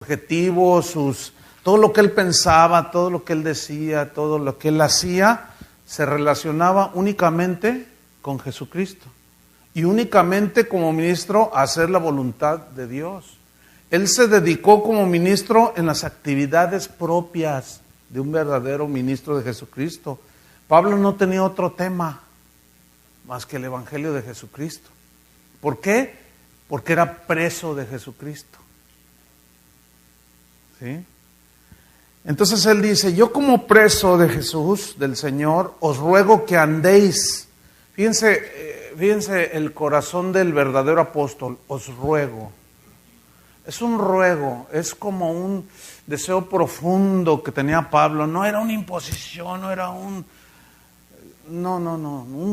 objetivos, todo lo que él pensaba, todo lo que él decía, todo lo que él hacía, se relacionaba únicamente con Jesucristo. Y únicamente como ministro a hacer la voluntad de Dios. Él se dedicó como ministro en las actividades propias de un verdadero ministro de Jesucristo. Pablo no tenía otro tema más que el Evangelio de Jesucristo. ¿Por qué? Porque era preso de Jesucristo. ¿Sí? Entonces él dice, yo como preso de Jesús, del Señor, os ruego que andéis. Fíjense el corazón del verdadero apóstol, os ruego. Es un ruego, es como un deseo profundo que tenía Pablo. No era una imposición, no era un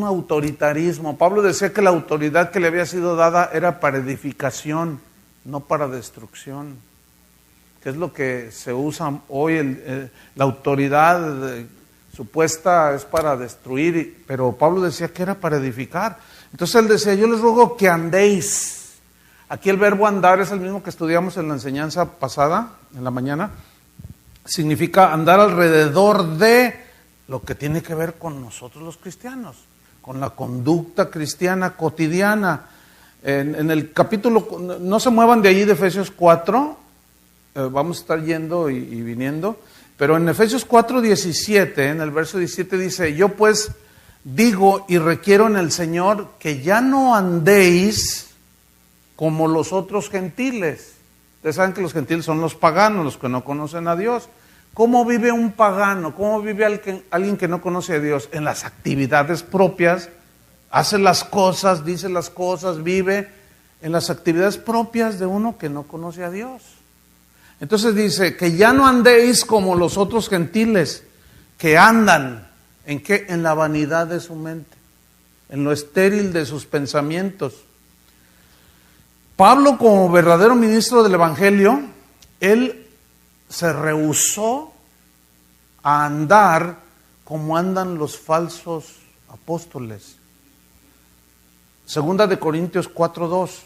autoritarismo. Pablo decía que la autoridad que le había sido dada era para edificación, no para destrucción. Que es lo que se usa hoy, la autoridad supuesta es para destruir, pero Pablo decía que era para edificar. Entonces él decía, yo les ruego que andéis. Aquí el verbo andar es el mismo que estudiamos en la enseñanza pasada, en la mañana. Significa andar alrededor de lo que tiene que ver con nosotros los cristianos, con la conducta cristiana cotidiana. En el capítulo, no se muevan de allí de Efesios 4, vamos a estar yendo y viniendo, pero en Efesios 4:17, en el verso 17 dice, yo pues digo y requiero en el Señor que ya no andéis como los otros gentiles. Ustedes saben que los gentiles son los paganos, los que no conocen a Dios. ¿Cómo vive un pagano? ¿Cómo vive alguien que no conoce a Dios? En las actividades propias, hace las cosas, dice las cosas, vive en las actividades propias de uno que no conoce a Dios. Entonces dice, que ya no andéis como los otros gentiles, que andan, ¿en qué? En la vanidad de su mente, en lo estéril de sus pensamientos. Pablo, como verdadero ministro del Evangelio, él se rehusó a andar como andan los falsos apóstoles. Segunda de Corintios 4:2.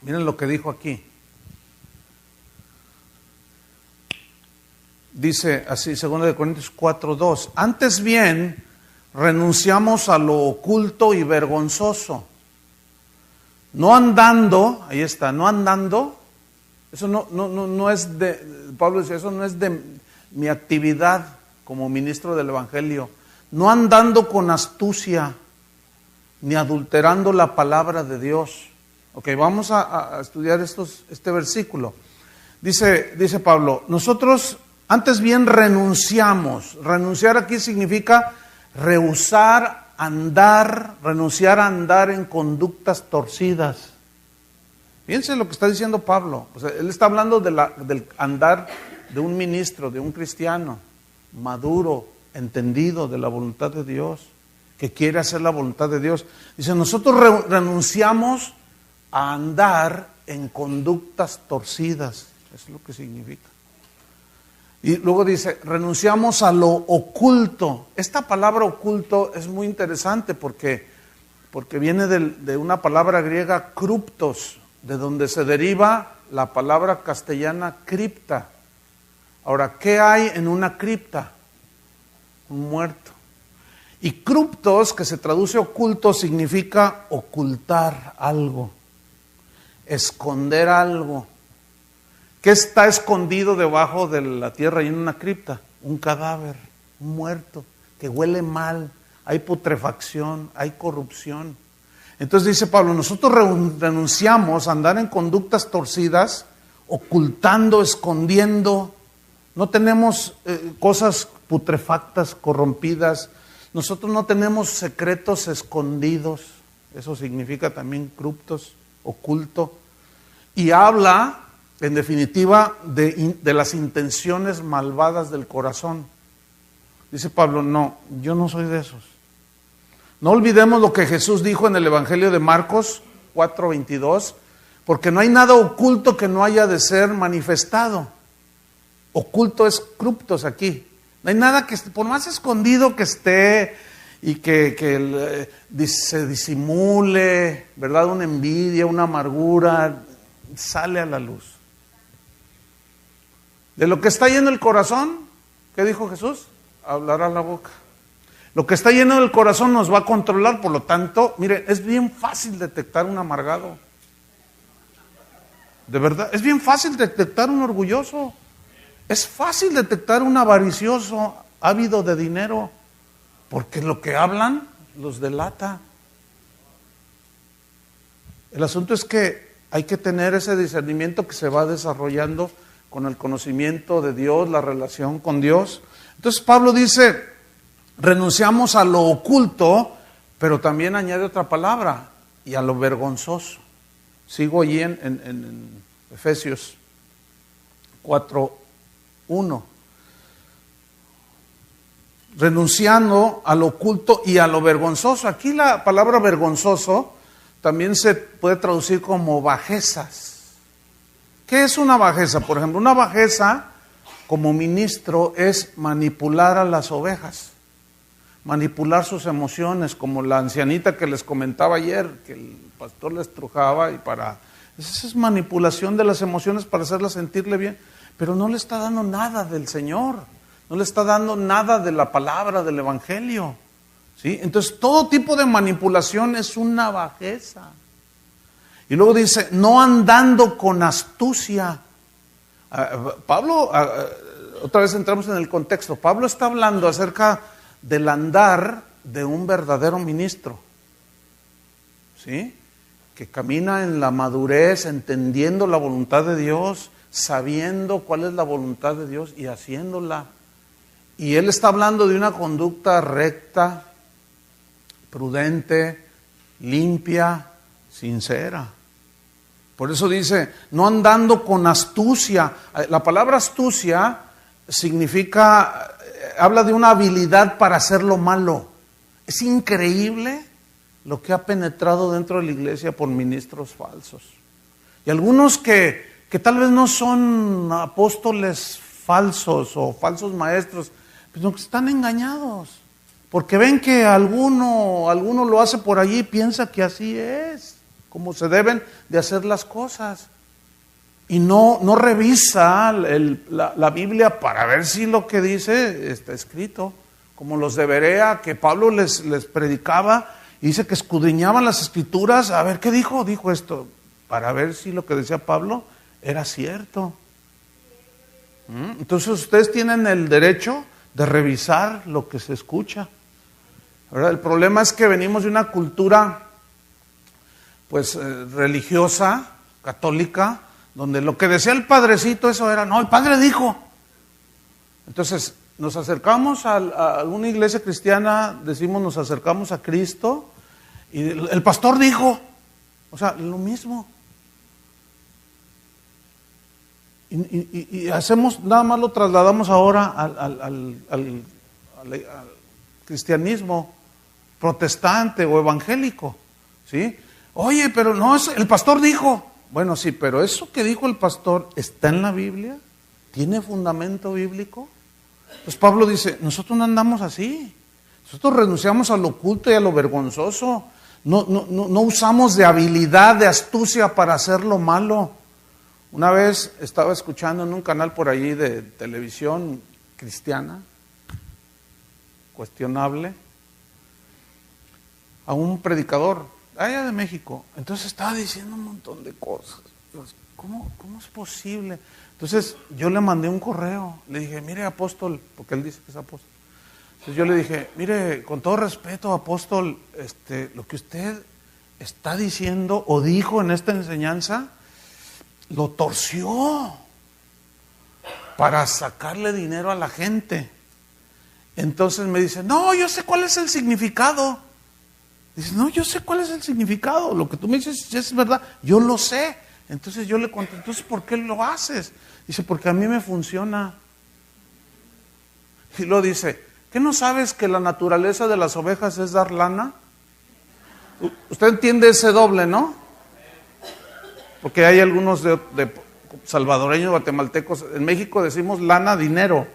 Miren lo que dijo aquí. Dice así, segunda de Corintios 4:2. Antes bien, renunciamos a lo oculto y vergonzoso. No andando, ahí está, no andando, eso no es de, Pablo dice, eso no es de mi actividad como ministro del Evangelio. No andando con astucia, ni adulterando la palabra de Dios. Ok, vamos a estudiar este versículo. Dice Pablo, nosotros antes bien renunciamos. Renunciar aquí significa rehusar renunciar a andar en conductas torcidas. Fíjense lo que está diciendo Pablo. O sea, él está hablando del andar de un ministro, de un cristiano maduro, entendido de la voluntad de Dios, que quiere hacer la voluntad de Dios. Dice, nosotros renunciamos a andar en conductas torcidas. Eso es lo que significa. Y luego dice, renunciamos a lo oculto. Esta palabra oculto es muy interesante porque viene de una palabra griega kruptos, de donde se deriva la palabra castellana cripta. Ahora, ¿qué hay en una cripta? Un muerto. Y kruptos, que se traduce oculto, significa ocultar algo, esconder algo. ¿Qué está escondido debajo de la tierra y en una cripta? Un cadáver, un muerto, que huele mal, hay putrefacción, hay corrupción. Entonces dice Pablo, nosotros renunciamos a andar en conductas torcidas, ocultando, escondiendo. No tenemos cosas putrefactas, corrompidas. Nosotros no tenemos secretos escondidos. Eso significa también cruptos, oculto. Y habla, en definitiva, de las intenciones malvadas del corazón. Dice Pablo, no, yo no soy de esos. No olvidemos lo que Jesús dijo en el Evangelio de Marcos 4:22, porque no hay nada oculto que no haya de ser manifestado. Oculto es cruptos aquí. No hay nada que, por más escondido que esté y que se disimule, ¿verdad? Una envidia, una amargura, sale a la luz. De lo que está lleno el corazón, ¿qué dijo Jesús? Hablará la boca. Lo que está lleno del corazón nos va a controlar, por lo tanto, mire, es bien fácil detectar un amargado. De verdad, es bien fácil detectar un orgulloso. Es fácil detectar un avaricioso, ávido de dinero, porque lo que hablan los delata. El asunto es que hay que tener ese discernimiento que se va desarrollando con el conocimiento de Dios, la relación con Dios. Entonces Pablo dice, renunciamos a lo oculto, pero también añade otra palabra, y a lo vergonzoso. Sigo allí en Efesios 4:1. Renunciando a lo oculto y a lo vergonzoso. Aquí la palabra vergonzoso también se puede traducir como bajezas. ¿Qué es una bajeza? Por ejemplo, una bajeza como ministro es manipular a las ovejas, manipular sus emociones, como la ancianita que les comentaba ayer, que el pastor les trujaba y esa es manipulación de las emociones para hacerlas sentirle bien, pero no le está dando nada del Señor, no le está dando nada de la palabra, del Evangelio, ¿sí? Entonces todo tipo de manipulación es una bajeza. Y luego dice, no andando con astucia. Pablo, otra vez entramos en el contexto, Pablo está hablando acerca del andar de un verdadero ministro, ¿sí? Que camina en la madurez, entendiendo la voluntad de Dios, sabiendo cuál es la voluntad de Dios y haciéndola. Y él está hablando de una conducta recta, prudente, limpia, sincera. Por eso dice, no andando con astucia. La palabra astucia significa, habla de una habilidad para hacer lo malo. Es increíble lo que ha penetrado dentro de la iglesia por ministros falsos. Y algunos que tal vez no son apóstoles falsos o falsos maestros, pero que están engañados. Porque ven que alguno lo hace por allí y piensa que así es, como se deben de hacer las cosas. Y no revisa la Biblia para ver si lo que dice está escrito. Como los de Berea, que Pablo les predicaba y dice que escudriñaban las escrituras. A ver, ¿qué dijo? Dijo esto, para ver si lo que decía Pablo era cierto. Entonces ustedes tienen el derecho de revisar lo que se escucha, ¿verdad? El problema es que venimos de una cultura pues religiosa, católica, donde lo que decía el padrecito, eso era, no, el padre dijo. Entonces nos acercamos a alguna iglesia cristiana, decimos nos acercamos a Cristo, y el pastor dijo, o sea, lo mismo. Y hacemos, nada más lo trasladamos ahora al cristianismo protestante o evangélico, ¿sí? Oye, pero no, el pastor dijo. Bueno, sí, pero eso que dijo el pastor está en la Biblia, tiene fundamento bíblico. Pues Pablo dice, nosotros no andamos así, nosotros renunciamos a lo oculto y a lo vergonzoso, no usamos de habilidad, de astucia para hacer lo malo. Una vez estaba escuchando en un canal por allí de televisión cristiana, cuestionable, a un predicador allá de México. Entonces estaba diciendo un montón de cosas. ¿Cómo es posible? Entonces yo le mandé un correo, le dije, mire apóstol, porque él dice que es apóstol. Entonces yo le dije, mire, con todo respeto apóstol, lo que usted está diciendo o dijo en esta enseñanza, lo torció para sacarle dinero a la gente. Entonces me dice, no, yo sé cuál es el significado. Dice, no, yo sé cuál es el significado. Lo que tú me dices es verdad, yo lo sé. Entonces yo le conté, entonces ¿por qué lo haces? Dice, porque a mí me funciona. Y luego dice, ¿qué no sabes que la naturaleza de las ovejas es dar lana? Usted entiende ese doble, ¿no? Porque hay algunos de salvadoreños, guatemaltecos, en México decimos lana, dinero.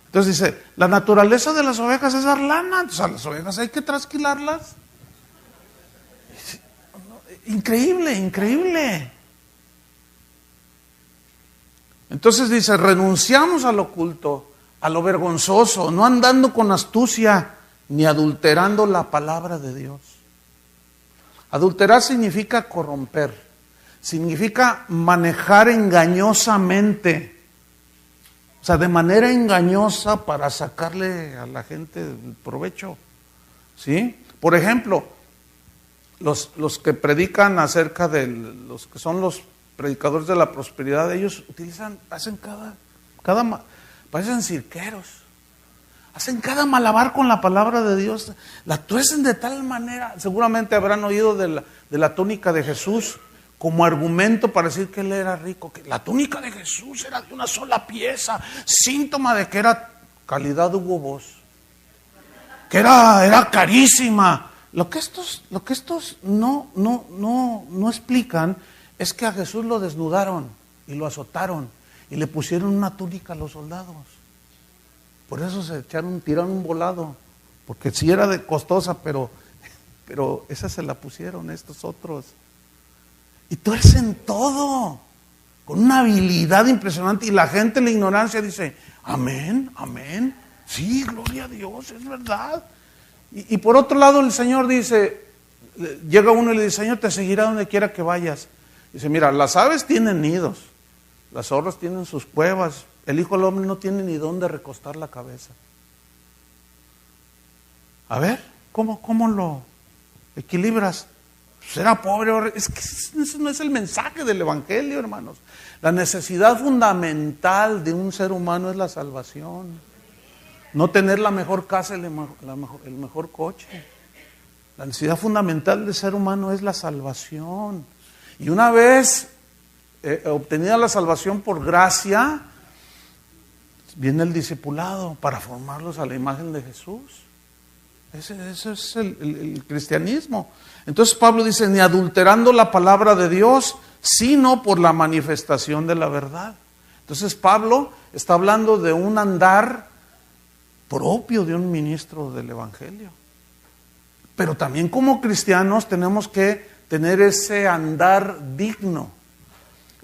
Entonces dice, la naturaleza de las ovejas es dar lana, entonces a las ovejas hay que trasquilarlas. Increíble, increíble. Entonces dice, renunciamos a lo oculto, a lo vergonzoso, no andando con astucia, ni adulterando la palabra de Dios. Adulterar significa corromper, significa manejar engañosamente, o sea, de manera engañosa para sacarle a la gente el provecho, ¿sí? Por ejemplo, los que predican acerca de los que son los predicadores de la prosperidad, ellos hacen parecen cirqueros, hacen cada malabar con la palabra de Dios, la tuercen de tal manera. Seguramente habrán oído de la túnica de Jesús como argumento para decir que él era rico, que la túnica de Jesús era de una sola pieza, síntoma de que era calidad Hugo Boss, que era carísima. Lo que estos no explican es que a Jesús lo desnudaron y lo azotaron y le pusieron una túnica a los soldados. Por eso tiraron un volado, porque sí era de costosa, pero esa se la pusieron estos otros. Y tuercen todo con una habilidad impresionante, y la gente en la ignorancia dice, amén, amén, sí, gloria a Dios, es verdad. Y por otro lado el Señor dice, llega uno y le dice, Señor, te seguirá donde quiera que vayas. Dice, mira, las aves tienen nidos, las zorras tienen sus cuevas, el Hijo del Hombre no tiene ni dónde recostar la cabeza. A ver, ¿cómo lo equilibras? ¿Será pobre? Es que ese no es el mensaje del Evangelio, hermanos. La necesidad fundamental de un ser humano es la salvación. No tener la mejor casa, el mejor coche. La necesidad fundamental del ser humano es la salvación. Y una vez obtenida la salvación por gracia, viene el discipulado para formarlos a la imagen de Jesús. Ese es el cristianismo. Entonces Pablo dice, ni adulterando la palabra de Dios, sino por la manifestación de la verdad. Entonces Pablo está hablando de un andar propio de un ministro del Evangelio. Pero también como cristianos tenemos que tener ese andar digno.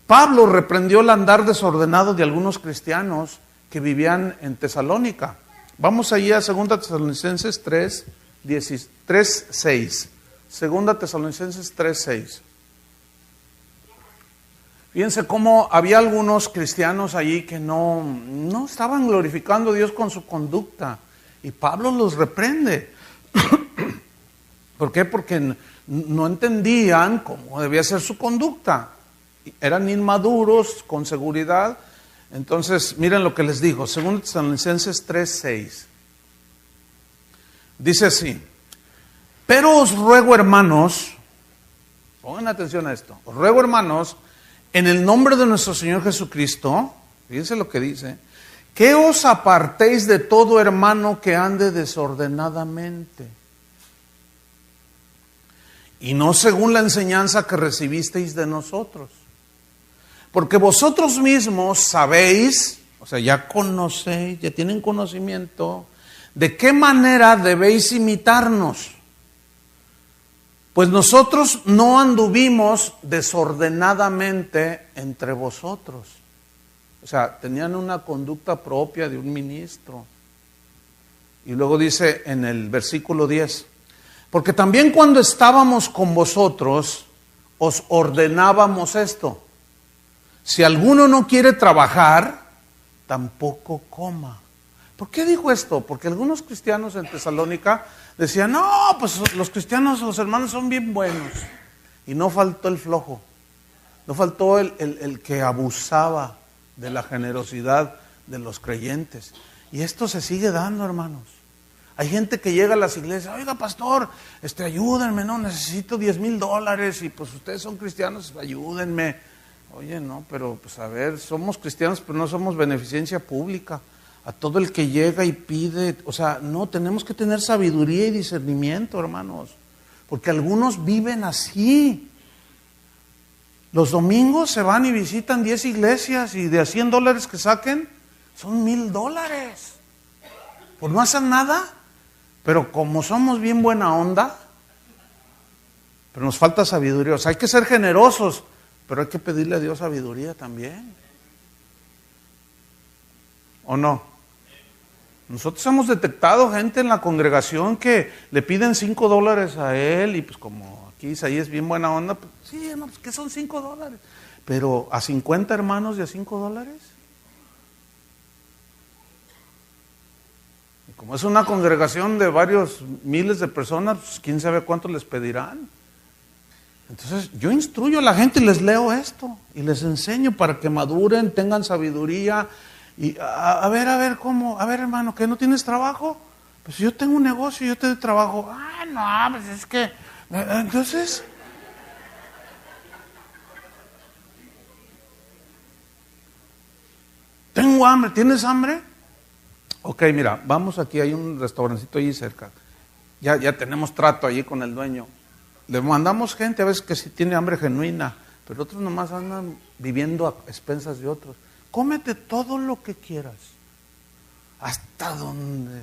Pablo reprendió el andar desordenado de algunos cristianos que vivían en Tesalónica. Vamos allí a 2 Tesalonicenses 3:6. 2 Tesalonicenses 3:6. Fíjense cómo había algunos cristianos allí que no estaban glorificando a Dios con su conducta. Y Pablo los reprende. ¿Por qué? Porque no entendían cómo debía ser su conducta. Eran inmaduros, con seguridad. Entonces, miren lo que les digo. 2 Tesalonicenses 3:6. Dice así: pero os ruego, hermanos, pongan atención a esto, os ruego, hermanos, en el nombre de nuestro Señor Jesucristo, fíjense lo que dice, que os apartéis de todo hermano que ande desordenadamente, y no según la enseñanza que recibisteis de nosotros. Porque vosotros mismos sabéis, o sea, ya conocéis, ya tienen conocimiento, de qué manera debéis imitarnos. Pues nosotros no anduvimos desordenadamente entre vosotros. O sea, tenían una conducta propia de un ministro. Y luego dice en el versículo 10, porque también cuando estábamos con vosotros, os ordenábamos esto: si alguno no quiere trabajar, tampoco coma. ¿Por qué dijo esto? Porque algunos cristianos en Tesalónica decían, no, pues los cristianos, los hermanos son bien buenos. Y no faltó el flojo, no faltó el que abusaba de la generosidad de los creyentes. Y esto se sigue dando, hermanos. Hay gente que llega a las iglesias, oiga pastor, ayúdenme, no, necesito $10,000 y pues ustedes son cristianos, ayúdenme. Oye, no, pero pues a ver, somos cristianos, pero no somos beneficencia pública. A todo el que llega y pide, o sea, no, tenemos que tener sabiduría y discernimiento, hermanos, porque algunos viven así. Los domingos se van y visitan 10 iglesias y de a $100 que saquen, son $1,000. Pues no hacen nada, pero como somos bien buena onda, pero nos falta sabiduría. O sea, hay que ser generosos, pero hay que pedirle a Dios sabiduría también. ¿O no? Nosotros hemos detectado gente en la congregación que le piden $5 a él y pues como aquí Isaías es bien buena onda, pues sí, no, pues que son $5. Pero a 50 hermanos de a $5. Y como es una congregación de varios miles de personas, pues quién sabe cuánto les pedirán. Entonces yo instruyo a la gente y les leo esto y les enseño para que maduren, tengan sabiduría. Y a ver, ¿cómo? A ver, hermano, ¿que no tienes trabajo? Pues yo tengo un negocio, yo te doy trabajo. Ah, no, pues es que... Entonces... Tengo hambre, ¿tienes hambre? Ok, mira, vamos aquí, hay un restaurancito ahí cerca. Ya tenemos trato allí con el dueño. Le mandamos gente a veces que sí tiene hambre genuina, pero otros nomás andan viviendo a expensas de otros. Cómete todo lo que quieras, hasta donde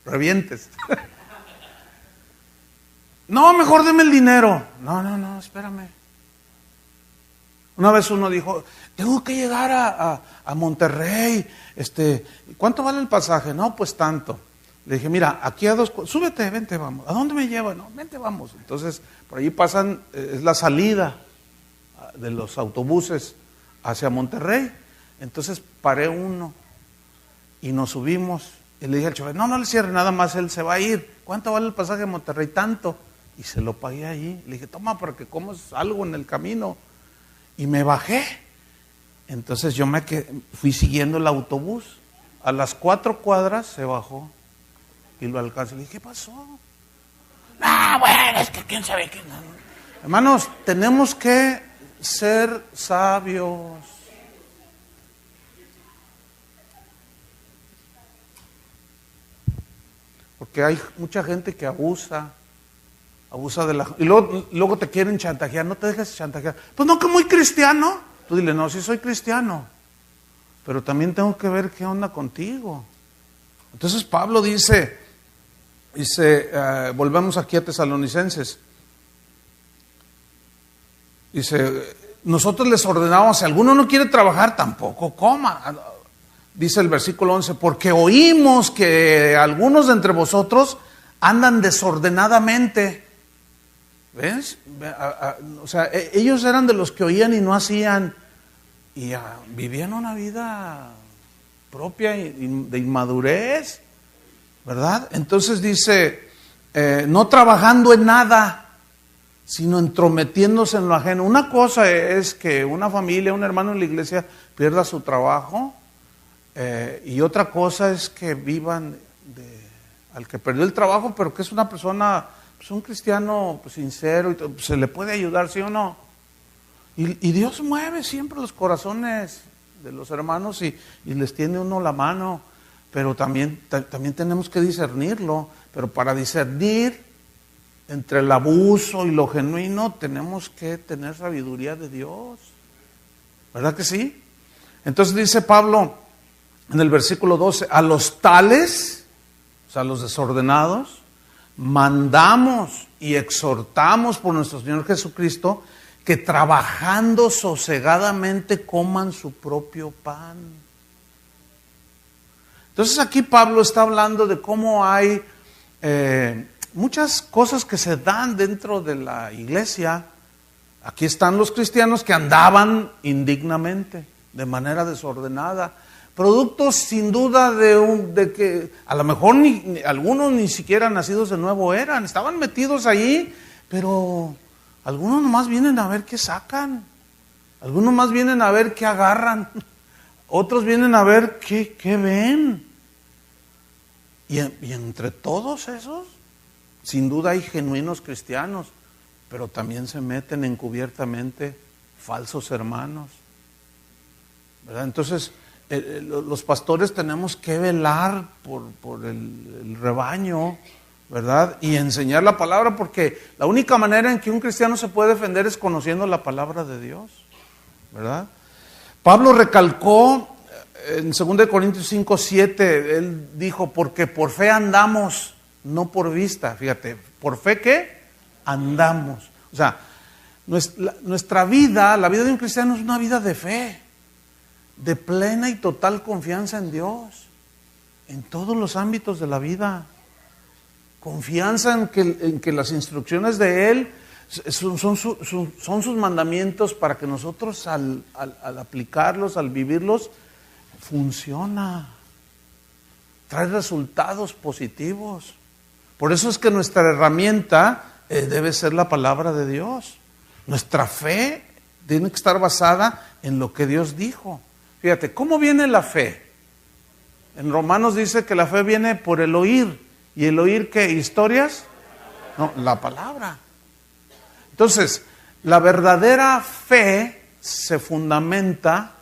revientes. No, mejor deme el dinero. No, espérame. Una vez uno dijo, tengo que llegar a Monterrey, ¿cuánto vale el pasaje? No, pues tanto. Le dije, mira, aquí súbete, vente, vamos. ¿A dónde me lleva? No, vente, vamos. Entonces, por allí pasan, es la salida de los autobuses hacia Monterrey. Entonces paré uno y nos subimos. Y le dije al chofer, no le cierre, nada más él se va a ir. ¿Cuánto vale el pasaje a Monterrey? Tanto. Y se lo pagué allí. Le dije, toma, para que comas algo en el camino. Y me bajé. Entonces yo fui siguiendo el autobús. A las 4 cuadras se bajó. Y lo alcancé. Le dije, ¿qué pasó? Bueno, es que quién sabe qué. Hermanos, tenemos que ser sabios. Porque hay mucha gente que abusa de la... Y luego te quieren chantajear, no te dejes chantajear. Pues no, que muy cristiano. Tú dile, no, sí soy cristiano, pero también tengo que ver qué onda contigo. Entonces Pablo dice, volvemos aquí a Tesalonicenses. Dice, nosotros les ordenamos, si alguno no quiere trabajar, tampoco coma. Dice el versículo 11, porque oímos que algunos de entre vosotros andan desordenadamente. ¿Ves? O sea, ellos eran de los que oían y no hacían. Y vivían una vida propia de inmadurez, ¿verdad? Entonces dice, no trabajando en nada, sino entrometiéndose en lo ajeno. Una cosa es que una familia, un hermano en la iglesia pierda su trabajo. Y otra cosa es que vivan al que perdió el trabajo, pero que es una persona, pues un cristiano pues, sincero, y se le puede ayudar, ¿sí o no? Y Dios mueve siempre los corazones de los hermanos y les tiende uno la mano, pero también tenemos que discernirlo. Pero para discernir entre el abuso y lo genuino tenemos que tener sabiduría de Dios, ¿verdad que sí? Entonces dice Pablo en el versículo 12, a los tales, o sea, a los desordenados, mandamos y exhortamos por nuestro Señor Jesucristo que trabajando sosegadamente coman su propio pan. Entonces aquí Pablo está hablando de cómo hay muchas cosas que se dan dentro de la iglesia. Aquí están los cristianos que andaban indignamente, de manera desordenada. Productos sin duda de que a lo mejor algunos ni siquiera nacidos de nuevo estaban metidos ahí, pero algunos nomás vienen a ver qué sacan, algunos más vienen a ver qué agarran, otros vienen a ver qué ven. Y entre todos esos, sin duda hay genuinos cristianos, pero también se meten encubiertamente falsos hermanos, ¿verdad? Entonces, los pastores tenemos que velar por el rebaño, ¿verdad? Y enseñar la palabra, porque la única manera en que un cristiano se puede defender es conociendo la palabra de Dios, ¿verdad? Pablo recalcó en 2 Corintios 5:7, él dijo, porque por fe andamos, no por vista. Fíjate, ¿por fe qué? Andamos. O sea, nuestra vida, la vida de un cristiano es una vida de fe. de plena y total confianza en Dios, en todos los ámbitos de la vida. Confianza en que las instrucciones de Él son sus mandamientos para que nosotros al aplicarlos, al vivirlos, funciona. Trae resultados positivos. Por eso es que nuestra herramienta debe ser la palabra de Dios. Nuestra fe tiene que estar basada en lo que Dios dijo. Fíjate, ¿cómo viene la fe? En Romanos dice que la fe viene por el oír. ¿Y el oír qué? ¿Historias? No, la palabra. Entonces, la verdadera fe se fundamenta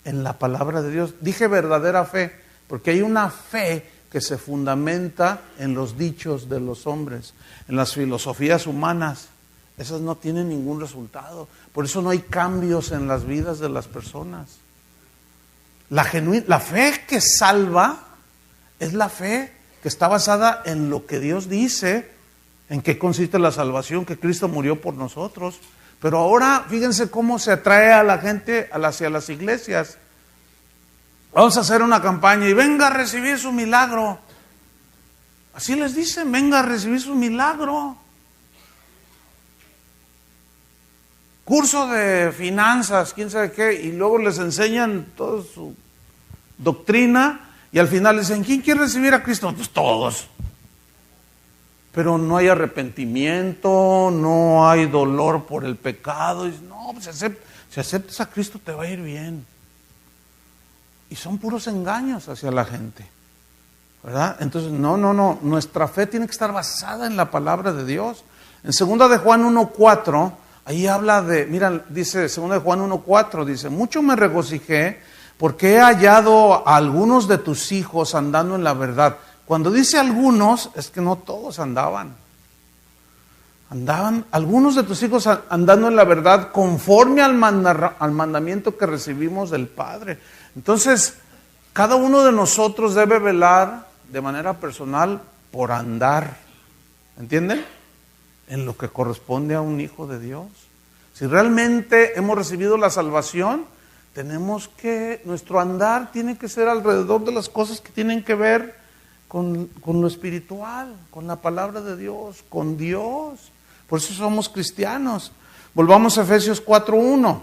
en la palabra de Dios. Dije verdadera fe, porque hay una fe que se fundamenta en los dichos de los hombres, en las filosofías humanas. Esas no tienen ningún resultado. Por eso no hay cambios en las vidas de las personas. La fe que salva es la fe que está basada en lo que Dios dice, en qué consiste la salvación, que Cristo murió por nosotros. Pero ahora fíjense cómo se atrae a la gente hacia las iglesias. Vamos a hacer una campaña y venga a recibir su milagro. Así les dicen, venga a recibir su milagro. Curso de finanzas, quién sabe qué, y luego les enseñan toda su doctrina y al final les dicen, ¿quién quiere recibir a Cristo? Pues todos. Pero no hay arrepentimiento, no hay dolor por el pecado. Y no, pues si aceptas a Cristo te va a ir bien. Y son puros engaños hacia la gente, ¿verdad? Entonces, no, nuestra fe tiene que estar basada en la palabra de Dios. En 2 de Juan 1:4, ahí habla de, mira, dice 2 de Juan 1:4, dice, mucho me regocijé porque he hallado a algunos de tus hijos andando en la verdad. Cuando dice algunos, es que no todos andaban. Algunos de tus hijos andando en la verdad conforme al mandamiento que recibimos del Padre. Entonces, cada uno de nosotros debe velar de manera personal por andar, ¿entienden? En lo que corresponde a un hijo de Dios. Si realmente hemos recibido la salvación, nuestro andar tiene que ser alrededor de las cosas que tienen que ver con lo espiritual, con la palabra de Dios, con Dios. Por eso somos cristianos. Volvamos a Efesios 4:1.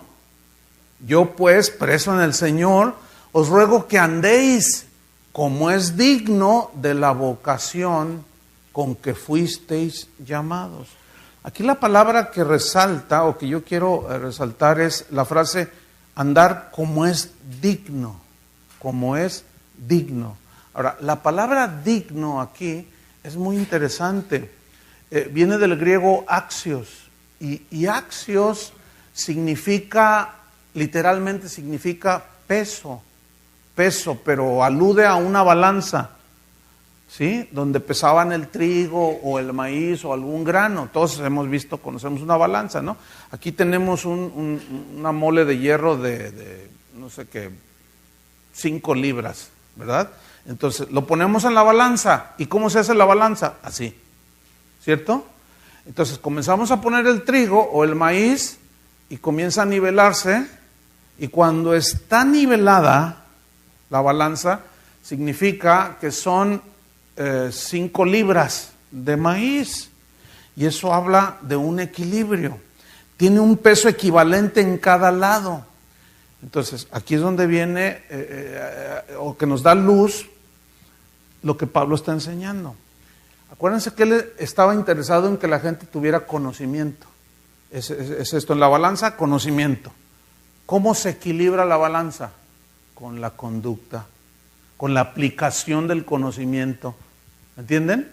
Yo pues, preso en el Señor, os ruego que andéis como es digno de la vocación con que fuisteis llamados. Aquí la palabra que resalta, o que yo quiero resaltar, es la frase andar como es digno, como es digno. Ahora, la palabra digno aquí es muy interesante. Viene del griego axios, y axios literalmente significa peso, pero alude a una balanza, ¿sí? Donde pesaban el trigo o el maíz o algún grano. Todos conocemos una balanza, ¿no? Aquí tenemos una mole de hierro de no sé qué, 5 libras, ¿verdad? Entonces lo ponemos en la balanza. ¿Y cómo se hace la balanza? Así, ¿cierto? Entonces comenzamos a poner el trigo o el maíz y comienza a nivelarse, y cuando está nivelada la balanza, significa que son 5 libras de maíz, y eso habla de un equilibrio. Tiene un peso equivalente en cada lado. Entonces, aquí es donde viene, o que nos da luz, lo que Pablo está enseñando. Acuérdense que él estaba interesado en que la gente tuviera conocimiento. Es esto en la balanza, conocimiento. ¿Cómo se equilibra la balanza? Con la conducta, con la aplicación del conocimiento. ¿Entienden?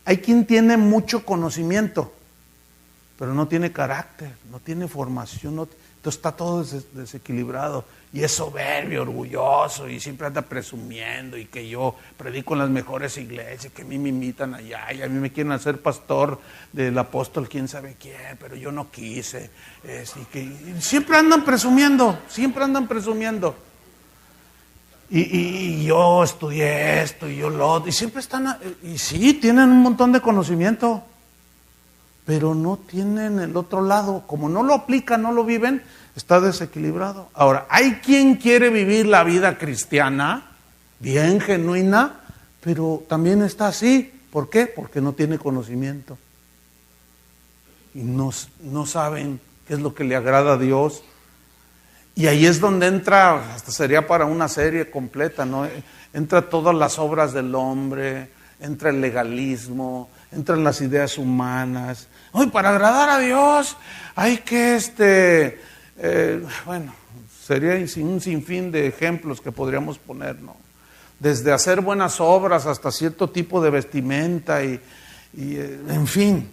Hay quien tiene mucho conocimiento, pero no tiene carácter, no tiene formación, entonces está todo desequilibrado, y es soberbio, orgulloso, y siempre anda presumiendo, y que yo predico en las mejores iglesias, que a mí me invitan allá, y a mí me quieren hacer pastor del apóstol quién sabe quién, pero yo no quise. Y siempre andan presumiendo. Y yo estudié esto, y yo lo otro, y siempre están, y sí, tienen un montón de conocimiento, pero no tienen el otro lado. Como no lo aplican, no lo viven, está desequilibrado. Ahora, hay quien quiere vivir la vida cristiana, bien genuina, pero también está así. ¿Por qué? Porque no tiene conocimiento. Y no saben qué es lo que le agrada a Dios. Y ahí es donde entra, hasta sería para una serie completa, ¿no? Entra todas las obras del hombre, entra el legalismo, entran las ideas humanas. Hoy para agradar a Dios hay que, bueno, sería un sinfín de ejemplos que podríamos poner, ¿no? Desde hacer buenas obras hasta cierto tipo de vestimenta y en fin.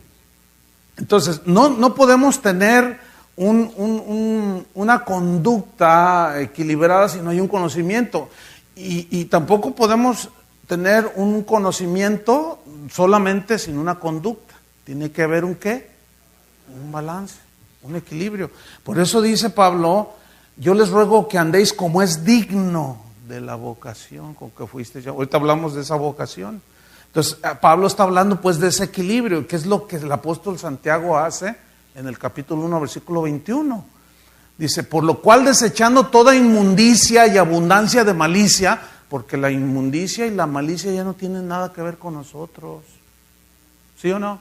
Entonces, no podemos tener una conducta equilibrada si no hay un conocimiento. Y tampoco podemos tener un conocimiento solamente sin una conducta. Tiene que haber un ¿qué? Un balance, un equilibrio. Por eso dice Pablo, yo les ruego que andéis como es digno de la vocación con que fuiste. Ahorita hablamos de esa vocación. Entonces, Pablo está hablando pues de ese equilibrio, que es lo que el apóstol Santiago hace en el capítulo 1, versículo 21. Dice, por lo cual desechando toda inmundicia y abundancia de malicia, porque la inmundicia y la malicia ya no tienen nada que ver con nosotros. ¿Sí o no?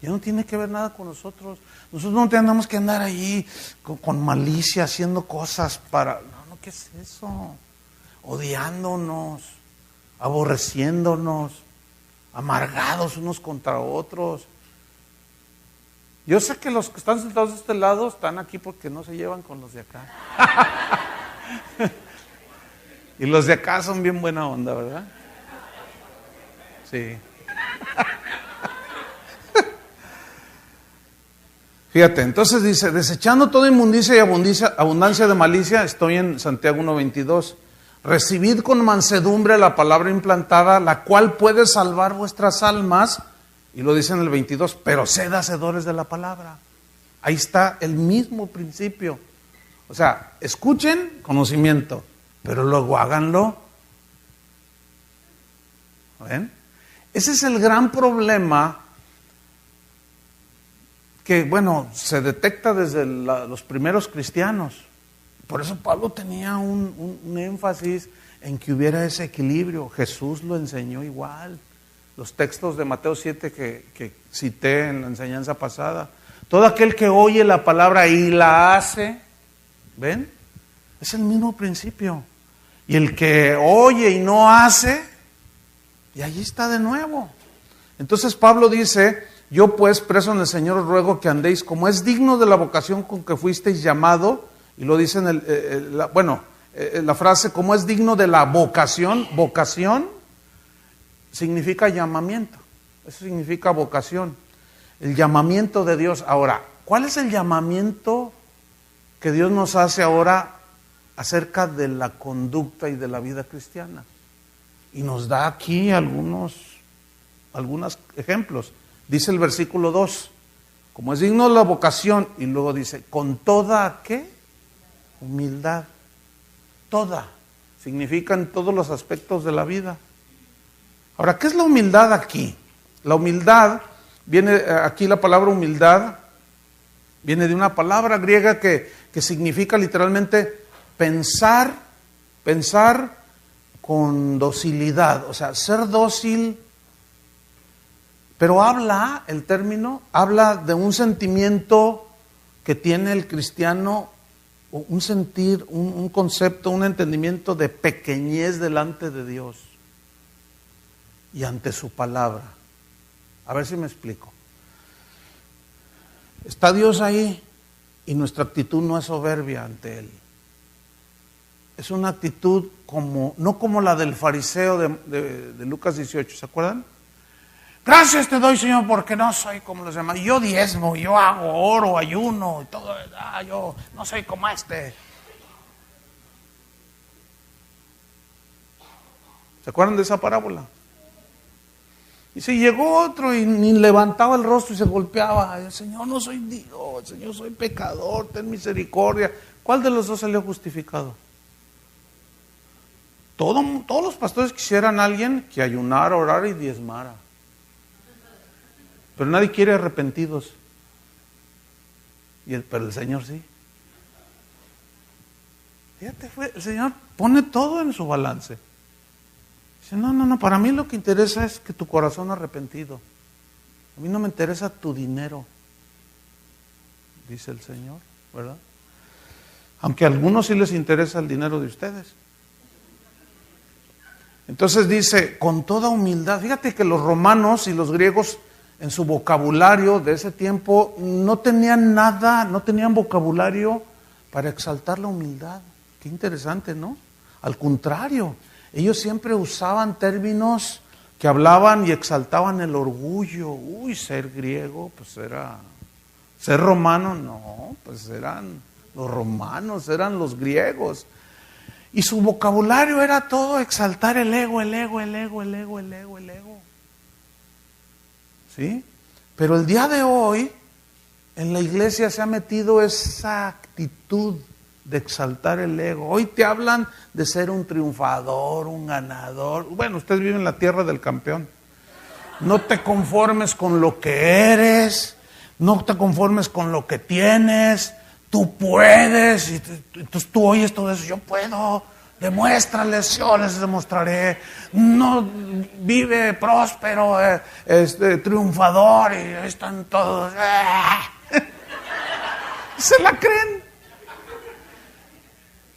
Ya no tiene que ver nada con nosotros. Nosotros no tenemos que andar ahí con malicia, haciendo cosas para... No, ¿qué es eso? Odiándonos, aborreciéndonos, amargados unos contra otros. Yo sé que los que están sentados de este lado están aquí porque no se llevan con los de acá. Y los de acá son bien buena onda, ¿verdad? Sí. Fíjate, entonces dice, desechando toda inmundicia y abundancia de malicia, estoy en Santiago 1:22. Recibid con mansedumbre la palabra implantada, la cual puede salvar vuestras almas. Y lo dice en el 22, pero sed hacedores de la palabra. Ahí está el mismo principio. O sea, escuchen conocimiento, pero luego háganlo. ¿Ven? Ese es el gran problema que, bueno, se detecta desde los primeros cristianos. Por eso Pablo tenía un énfasis en que hubiera ese equilibrio. Jesús lo enseñó igual. Los textos de Mateo 7 que cité en la enseñanza pasada. Todo aquel que oye la palabra y la hace, ¿ven? Es el mismo principio. Y el que oye y no hace, y allí está de nuevo. Entonces Pablo dice, yo pues preso en el Señor os ruego que andéis como es digno de la vocación con que fuisteis llamado. Y lo dice en la frase, como es digno de la vocación. Vocación significa llamamiento. Eso significa vocación. El llamamiento de Dios. Ahora, ¿cuál es el llamamiento que Dios nos hace ahora acerca de la conducta y de la vida cristiana? Y nos da aquí algunos ejemplos. Dice el versículo 2, como es digno de la vocación, y luego dice, con toda, ¿qué? Humildad. Toda. Significa en todos los aspectos de la vida. Ahora, ¿qué es la humildad aquí? La humildad, aquí la palabra humildad, viene de una palabra griega que significa literalmente pensar con docilidad, o sea, ser dócil, pero el término habla de un sentimiento que tiene el cristiano, un sentir, un concepto, un entendimiento de pequeñez delante de Dios y ante su palabra. A ver si me explico. Está Dios ahí y nuestra actitud no es soberbia ante Él. Es una actitud no como la del fariseo de Lucas 18, ¿se acuerdan? Gracias te doy, Señor, porque no soy como los demás. Yo diezmo, yo hago oro, ayuno y todo. Yo no soy como este. ¿Se acuerdan de esa parábola? Y si llegó otro y ni levantaba el rostro y se golpeaba. Señor, no soy Dios, Señor, soy pecador, ten misericordia. ¿Cuál de los dos salió justificado? Todos los pastores quisieran a alguien que ayunara, orara y diezmara. pero nadie quiere arrepentidos. Pero el Señor sí. Fíjate, el Señor pone todo en su balance. Dice, no, para mí lo que interesa es que tu corazón arrepentido. A mí no me interesa tu dinero, dice el Señor, ¿verdad? Aunque a algunos sí les interesa el dinero de ustedes. Entonces dice, con toda humildad. Fíjate que los romanos y los griegos en su vocabulario de ese tiempo no tenían nada, no tenían vocabulario para exaltar la humildad. Qué interesante, ¿no? Al contrario, ellos siempre usaban términos que hablaban y exaltaban el orgullo. Uy, ser griego, pues era... Ser romano, no, pues eran los romanos, eran los griegos. Y su vocabulario era todo exaltar el ego, el ego, el ego, el ego, el ego, el ego. ¿Sí? Pero el día de hoy, en la iglesia se ha metido esa actitud de exaltar el ego. Hoy te hablan de ser un triunfador, un ganador. Bueno, ustedes viven en la tierra del campeón. No te conformes con lo que eres, no te conformes con lo que tienes, tú puedes. Y entonces tú oyes todo eso, yo puedo, demuéstrales, yo les demostraré. No, vive próspero, triunfador, y ahí están todos. Se la creen.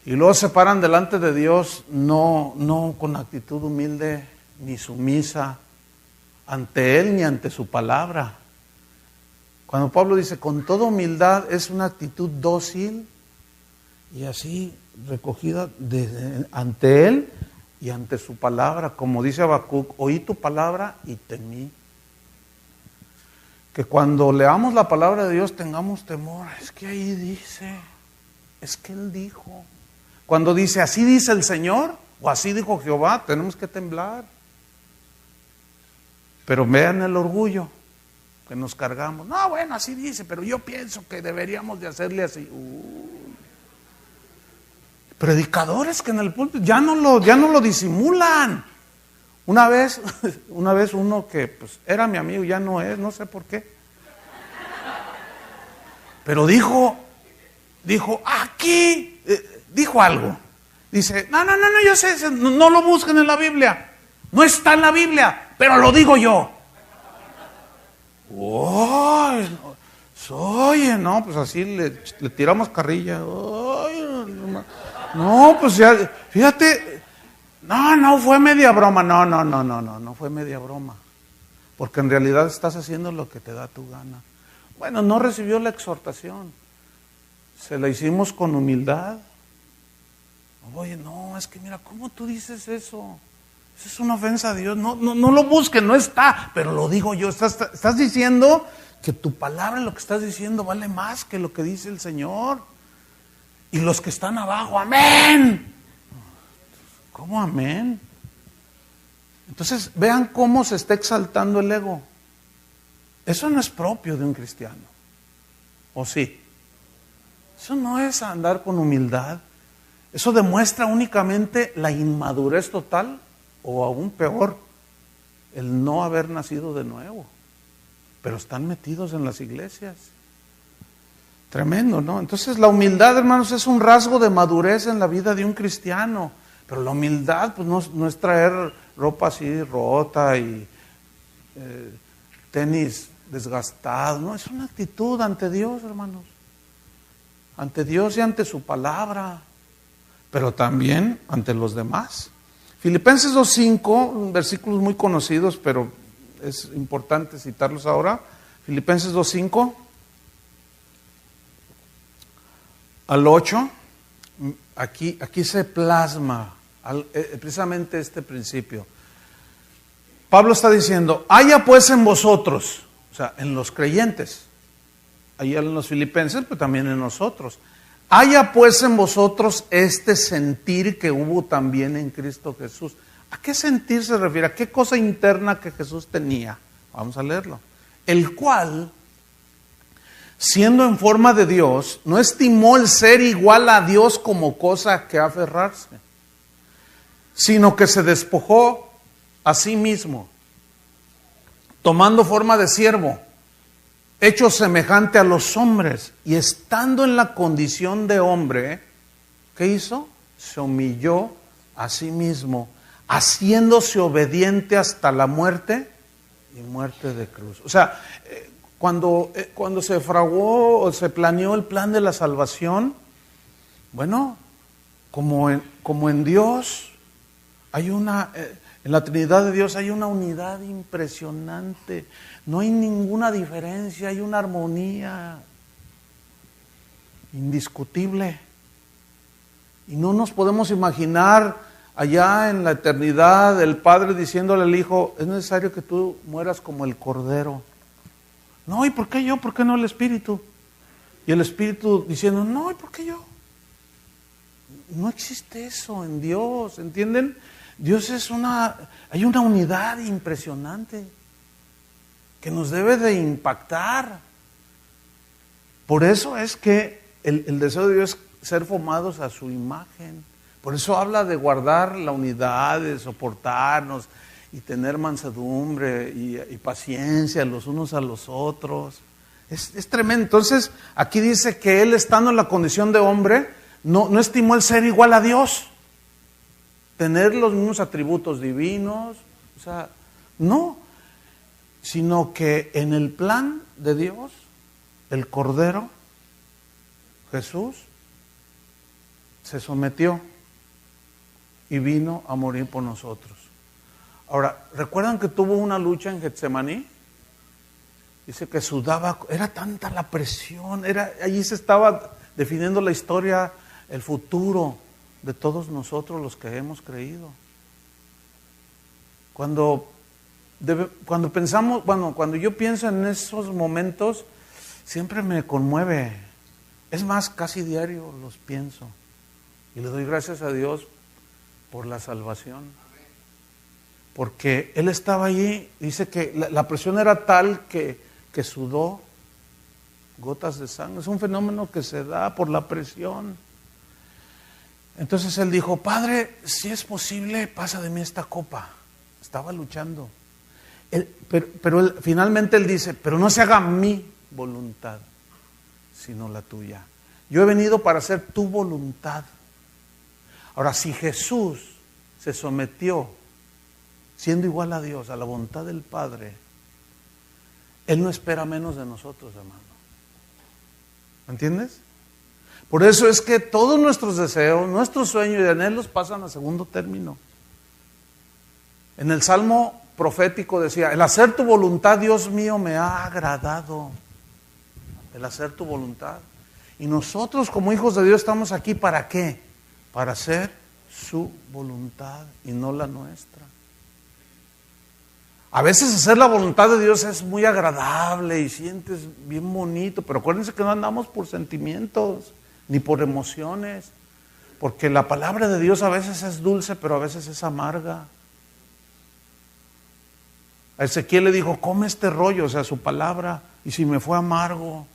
Y luego se paran delante de Dios, no con actitud humilde ni sumisa ante Él ni ante su palabra. Cuando Pablo dice con toda humildad, es una actitud dócil y así recogida ante Él y ante su palabra. Como dice Habacuc, oí tu palabra y temí. Que cuando leamos la palabra de Dios tengamos temor. Es que ahí dice, es que Él dijo. Cuando dice, así dice el Señor, o así dijo Jehová, tenemos que temblar. Pero vean el orgullo que nos cargamos. No, bueno, así dice, pero yo pienso que deberíamos de hacerle así. Predicadores que en el púlpito ya no lo disimulan. Una vez uno que pues era mi amigo, ya no es, no sé por qué. Pero dijo aquí, dijo algo. Dice, no, yo sé, no lo busquen en la Biblia. No está en la Biblia, pero lo digo yo. Oye, no, pues así le tiramos carrilla. No, pues ya, fíjate, no fue media broma. No fue media broma. Porque en realidad estás haciendo lo que te da tu gana. Bueno, no recibió la exhortación. Se la hicimos con humildad. Oye, no, es que mira, ¿cómo tú dices eso? Eso es una ofensa a Dios. No lo busquen, no está, pero lo digo yo. Estás diciendo que tu palabra, lo que estás diciendo, vale más que lo que dice el Señor. Y los que están abajo, amén. ¿Cómo amén? Entonces, vean cómo se está exaltando el ego. Eso no es propio de un cristiano. ¿O sí? Eso no es andar con humildad. Eso demuestra únicamente la inmadurez total, o aún peor, el no haber nacido de nuevo. Pero están metidos en las iglesias. Tremendo, ¿no? Entonces la humildad, hermanos, es un rasgo de madurez en la vida de un cristiano. Pero la humildad, pues no es traer ropa así rota y tenis desgastado. No, es una actitud ante Dios, hermanos. Ante Dios y ante su palabra. Pero también ante los demás. Filipenses 2:5, versículos muy conocidos, pero es importante citarlos ahora. Filipenses 2:5 al 8, aquí se plasma precisamente este principio. Pablo está diciendo, haya pues en vosotros, o sea, en los creyentes, allá en los filipenses, pero también en nosotros. Haya pues en vosotros este sentir que hubo también en Cristo Jesús. ¿A qué sentir se refiere? ¿A qué cosa interna que Jesús tenía? Vamos a leerlo. El cual, siendo en forma de Dios, no estimó el ser igual a Dios como cosa que aferrarse, sino que se despojó a sí mismo, tomando forma de siervo, hecho semejante a los hombres, y estando en la condición de hombre, ¿qué hizo? Se humilló a sí mismo, haciéndose obediente hasta la muerte y muerte de cruz. O sea, cuando se fraguó o se planeó el plan de la salvación, bueno, como en Dios hay en la Trinidad de Dios hay una unidad impresionante, no hay ninguna diferencia, hay una armonía indiscutible. Y no nos podemos imaginar allá en la eternidad el Padre diciéndole al Hijo, es necesario que tú mueras como el Cordero. No, ¿y por qué yo? ¿Por qué no el Espíritu? Y el Espíritu diciendo, no, ¿y por qué yo? No existe eso en Dios, ¿entienden? Dios hay una unidad impresionante que nos debe de impactar. Por eso es que el deseo de Dios es ser formados a su imagen. Por eso habla de guardar la unidad, de soportarnos y tener mansedumbre y paciencia los unos a los otros. Es tremendo. Entonces, aquí dice que él, estando en la condición de hombre, no estimó el ser igual a Dios, tener los mismos atributos divinos, o sea, no, sino que en el plan de Dios, el Cordero, Jesús, se sometió y vino a morir por nosotros. Ahora, ¿recuerdan que tuvo una lucha en Getsemaní? Dice que sudaba, era tanta la presión, allí se estaba definiendo la historia, el futuro de todos nosotros los que hemos creído. Cuando pensamos, cuando yo pienso en esos momentos, siempre me conmueve. Es más, casi diario los pienso. Y le doy gracias a Dios por la salvación. Porque Él estaba allí, dice que la presión era tal que sudó gotas de sangre. Es un fenómeno que se da por la presión. Entonces Él dijo, Padre, si es posible, pasa de mí esta copa. Estaba luchando. Pero finalmente Él dice, pero no se haga mi voluntad, sino la tuya. Yo he venido para hacer tu voluntad. Ahora, si Jesús se sometió, siendo igual a Dios, a la voluntad del Padre, Él no espera menos de nosotros, hermano. ¿Me entiendes? Por eso es que todos nuestros deseos, nuestros sueños y anhelos pasan a segundo término. En el Salmo profético decía, el hacer tu voluntad, Dios mío, me ha agradado. El hacer tu voluntad. Y nosotros como hijos de Dios estamos aquí ¿para qué? Para hacer su voluntad y no la nuestra. A veces hacer la voluntad de Dios es muy agradable y sientes bien bonito, pero acuérdense que no andamos por sentimientos ni por emociones, porque la palabra de Dios a veces es dulce, pero a veces es amarga. A Ezequiel le dijo, come este rollo, o sea, su palabra, y si me fue amargo.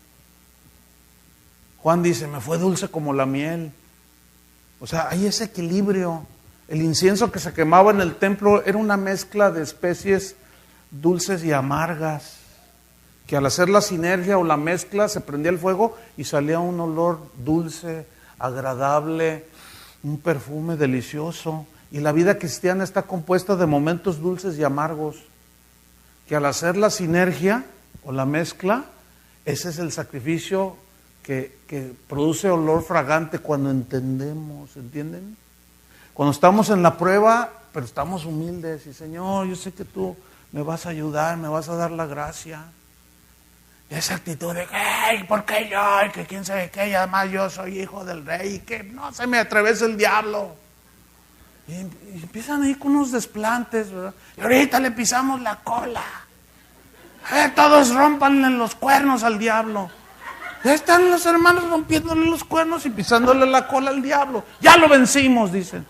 Juan dice, me fue dulce como la miel. O sea, hay ese equilibrio. El incienso que se quemaba en el templo era una mezcla de especies dulces y amargas, que al hacer la sinergia o la mezcla se prendía el fuego y salía un olor dulce, agradable, un perfume delicioso. Y la vida cristiana está compuesta de momentos dulces y amargos, que al hacer la sinergia o la mezcla, ese es el sacrificio que produce olor fragante cuando entendemos, ¿entienden? Cuando estamos en la prueba, pero estamos humildes y Señor, yo sé que tú me vas a ayudar, me vas a dar la gracia. Esa actitud de que, ¿por qué yo? Y que quién sabe qué, y además yo soy hijo del rey, y que no se me atraviesa el diablo. Y empiezan ahí con unos desplantes, ¿verdad? Y ahorita le pisamos la cola. Todos rómpanle los cuernos al diablo. Ya están los hermanos rompiéndole los cuernos y pisándole la cola al diablo. Ya lo vencimos, dicen.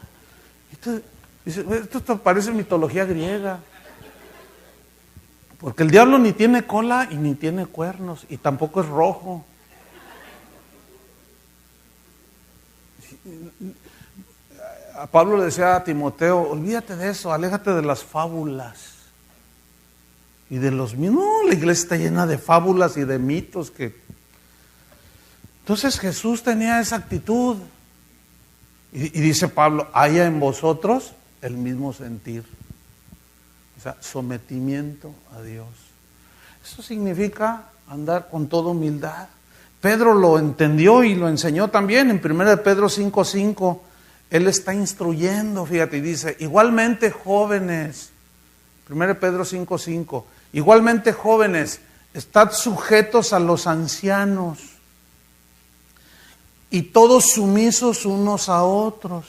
Esto parece mitología griega. Porque el diablo ni tiene cola y ni tiene cuernos y tampoco es rojo. A Pablo le decía a Timoteo, olvídate de eso, aléjate de las fábulas. Y de los mismos, no, la iglesia está llena de fábulas y de mitos que... Entonces Jesús tenía esa actitud. Y dice Pablo, haya en vosotros el mismo sentir. O sea, sometimiento a Dios. Eso significa andar con toda humildad. Pedro lo entendió y lo enseñó también en 1 Pedro 5:5. Él está instruyendo, fíjate, y dice, igualmente jóvenes, 1 Pedro 5:5, igualmente jóvenes, estad sujetos a los ancianos y todos sumisos unos a otros.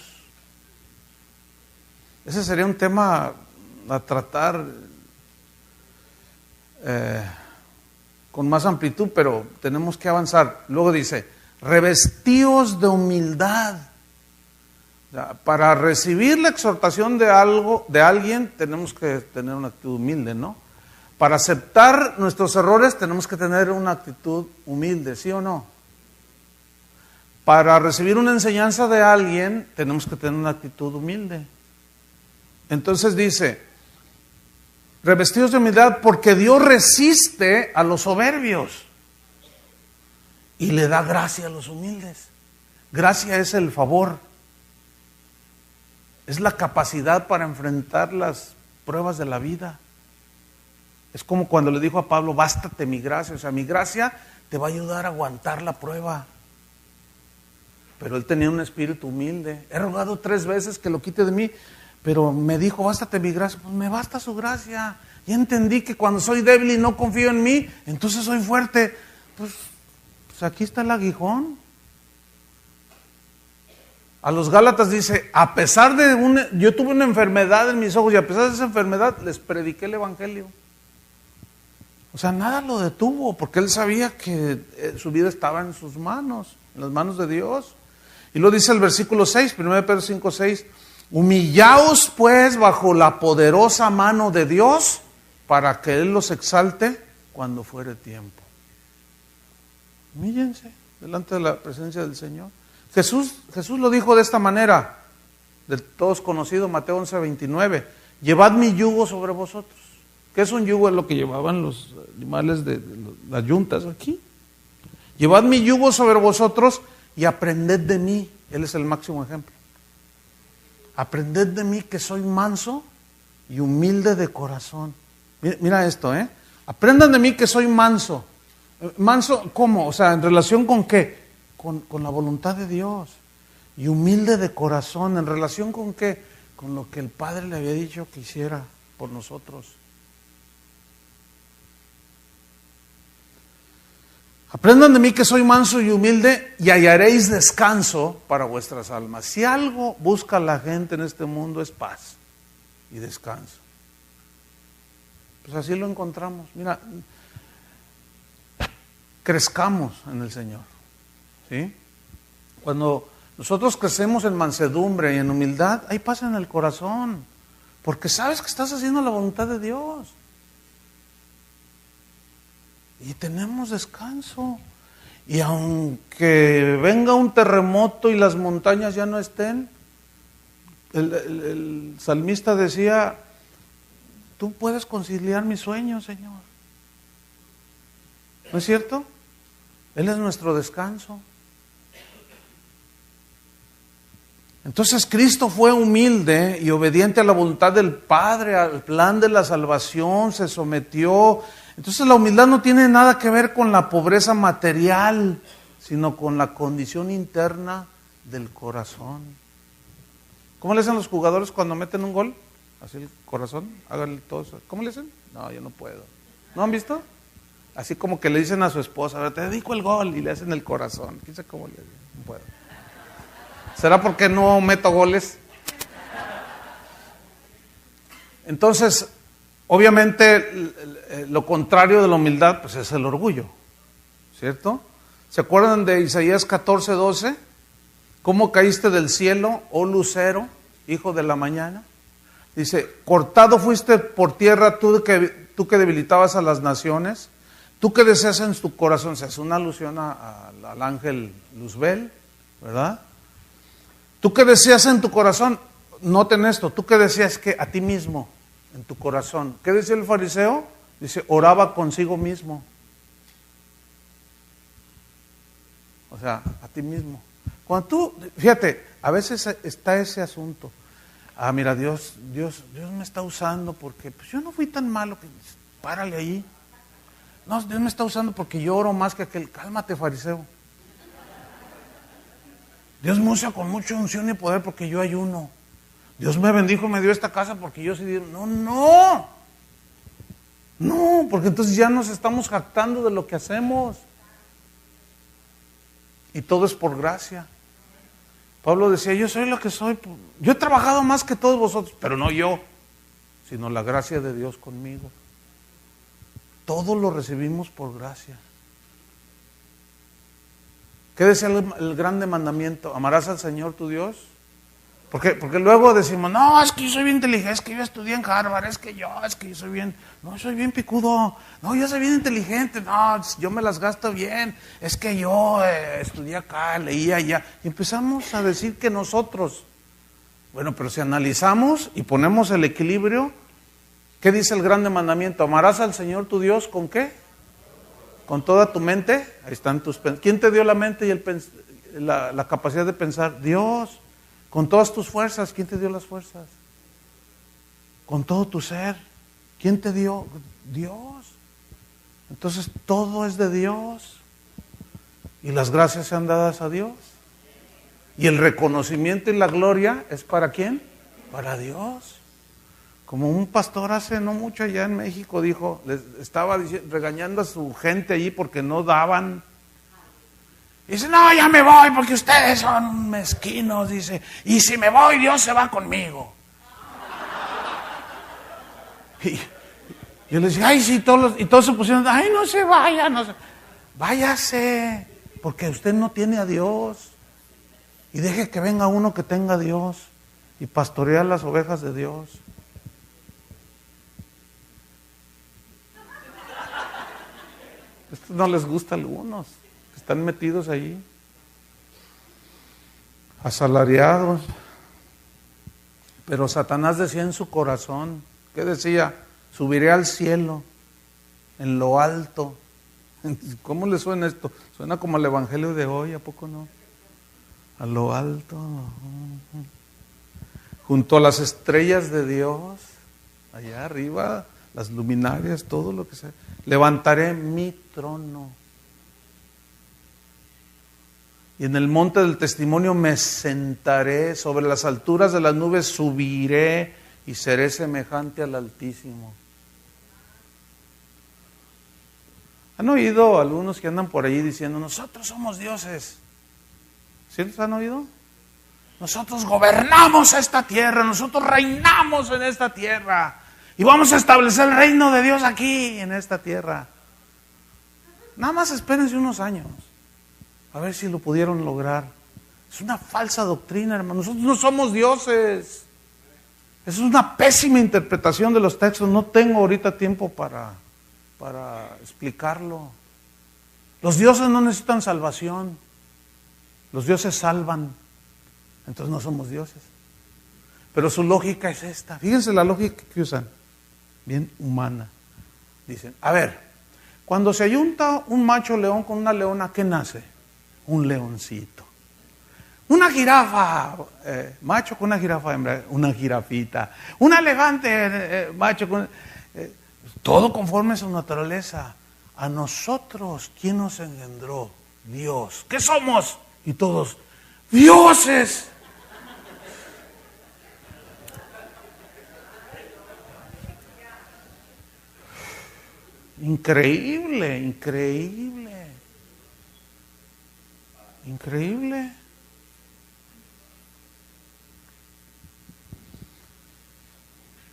Ese sería un tema a tratar con más amplitud, pero tenemos que avanzar. Luego dice, revestíos de humildad. O sea, para recibir la exhortación de alguien, tenemos que tener una actitud humilde, ¿no? Para aceptar nuestros errores, tenemos que tener una actitud humilde, ¿sí o no? Para recibir una enseñanza de alguien, tenemos que tener una actitud humilde. Entonces dice, revestidos de humildad, porque Dios resiste a los soberbios y le da gracia a los humildes. Gracia es el favor, es la capacidad para enfrentar las pruebas de la vida. Es como cuando le dijo a Pablo, bástate mi gracia. O sea, mi gracia te va a ayudar a aguantar la prueba. Pero él tenía un espíritu humilde. He rogado 3 veces que lo quite de mí, pero me dijo, bástate mi gracia. Pues me basta su gracia. Ya entendí que cuando soy débil y no confío en mí, entonces soy fuerte. Pues aquí está el aguijón. A los Gálatas dice, a pesar de yo tuve una enfermedad en mis ojos y a pesar de esa enfermedad les prediqué el evangelio. O sea, nada lo detuvo porque él sabía que su vida estaba en sus manos, en las manos de Dios. Y lo dice el versículo 6, 1 Pedro 5:6, humillaos pues bajo la poderosa mano de Dios para que Él los exalte cuando fuere tiempo. Humíllense delante de la presencia del Señor. Jesús lo dijo de esta manera, de todos conocido, Mateo 11:29, llevad mi yugo sobre vosotros. ¿Qué es un yugo? Es lo que llevaban los animales de las yuntas aquí. Llevad mi yugo sobre vosotros y aprended de mí. Él es el máximo ejemplo. Aprended de mí que soy manso y humilde de corazón. Mira esto, aprendan de mí que soy manso. ¿Manso cómo? O sea, ¿en relación con qué? Con la voluntad de Dios. Y humilde de corazón. ¿En relación con qué? Con lo que el Padre le había dicho que hiciera por nosotros. Aprendan de mí que soy manso y humilde y hallaréis descanso para vuestras almas. Si algo busca la gente en este mundo es paz y descanso. Pues así lo encontramos. Mira, crezcamos en el Señor. ¿Sí? Cuando nosotros crecemos en mansedumbre y en humildad, hay paz en el corazón. Porque sabes que estás haciendo la voluntad de Dios. Y tenemos descanso. Y aunque venga un terremoto y las montañas ya no estén, el salmista decía, tú puedes conciliar mis sueños, Señor. ¿No es cierto? Él es nuestro descanso. Entonces Cristo fue humilde y obediente a la voluntad del Padre, al plan de la salvación, se sometió. Entonces la humildad no tiene nada que ver con la pobreza material, sino con la condición interna del corazón. ¿Cómo le hacen los jugadores cuando meten un gol? Así el corazón, háganle todo eso. ¿Cómo le hacen? No, yo no puedo. ¿No han visto? Así como que le dicen a su esposa, ahora te dedico el gol, y le hacen el corazón. ¿Quién sabe cómo le dicen? No puedo. ¿Será porque no meto goles? Entonces, obviamente, lo contrario de la humildad, pues es el orgullo, ¿cierto? ¿Se acuerdan de Isaías 14:12? ¿Cómo caíste del cielo, oh lucero, hijo de la mañana? Dice, cortado fuiste por tierra tú que debilitabas a las naciones, tú que deseas en tu corazón. Se hace una alusión al ángel Luzbel, ¿verdad? Tú que deseas en tu corazón, noten esto, tú que deseas que a ti mismo, en tu corazón. ¿Qué decía el fariseo? Dice, oraba consigo mismo. O sea, a ti mismo. Cuando tú, fíjate, a veces está ese asunto. Mira, Dios me está usando porque pues, yo no fui tan malo, que párale ahí. No, Dios me está usando porque yo oro más que aquel. Cálmate, fariseo. Dios me usa con mucha unción y poder porque yo ayuno. Dios me bendijo y me dio esta casa porque yo sí di. No, porque entonces ya nos estamos jactando de lo que hacemos. Y todo es por gracia. Pablo decía, yo soy lo que soy. Yo he trabajado más que todos vosotros, pero no yo, sino la gracia de Dios conmigo. Todo lo recibimos por gracia. ¿Qué decía el grande mandamiento? ¿Amarás al Señor tu Dios? Porque luego decimos, no, es que yo soy bien inteligente, es que yo estudié en Harvard, es que yo soy bien, no, soy bien picudo, no, yo soy bien inteligente, no, yo me las gasto bien, es que yo estudié acá, leí allá. Y empezamos a decir que nosotros, bueno, pero si analizamos y ponemos el equilibrio, ¿qué dice el grande mandamiento? ¿Amarás al Señor tu Dios con qué? ¿Con toda tu mente? Ahí están tus pensamientos. ¿Quién te dio la mente y la capacidad de pensar? Dios. ¿Con todas tus fuerzas? ¿Quién te dio las fuerzas? ¿Con todo tu ser? ¿Quién te dio? Dios. Entonces todo es de Dios. Y las gracias sean dadas a Dios. Y el reconocimiento y la gloria es ¿para quién? Para Dios. Como un pastor hace no mucho allá en México dijo, estaba regañando a su gente allí porque no daban. Dice, no, ya me voy porque ustedes son mezquinos, dice, y si me voy Dios se va conmigo. Y yo les dije, ay, sí, y todos se pusieron, ay, no se vaya, váyase, porque usted no tiene a Dios. Y deje que venga uno que tenga a Dios y pastorea las ovejas de Dios. Esto no les gusta a algunos. Están metidos allí, asalariados. Pero Satanás decía en su corazón, ¿qué decía? Subiré al cielo, en lo alto. ¿Cómo le suena esto? Suena como el evangelio de hoy, ¿a poco no? A lo alto, junto a las estrellas de Dios, allá arriba, las luminarias, todo lo que sea. Levantaré mi trono. Y en el monte del testimonio me sentaré, sobre las alturas de las nubes subiré y seré semejante al Altísimo. ¿Han oído algunos que andan por allí diciendo, nosotros somos dioses? ¿Sí los han oído? Nosotros gobernamos esta tierra, nosotros reinamos en esta tierra y vamos a establecer el reino de Dios aquí, en esta tierra. Nada más espérense unos años. A ver si lo pudieron lograr. Es una falsa doctrina, hermano. Nosotros no somos dioses. Es una pésima interpretación de los textos. No tengo ahorita tiempo para explicarlo. Los dioses no necesitan salvación. Los dioses salvan. Entonces no somos dioses. Pero su lógica es esta. Fíjense la lógica que usan. Bien humana. Dicen, a ver, cuando se ayunta un macho león con una leona, ¿qué nace? Un leoncito. Una jirafa, macho con una jirafa hembra, una jirafita. Un elefante, macho con... todo conforme a su naturaleza. A nosotros, ¿quién nos engendró? Dios. ¿Qué somos? Y todos, dioses. Increíble, increíble. Increíble.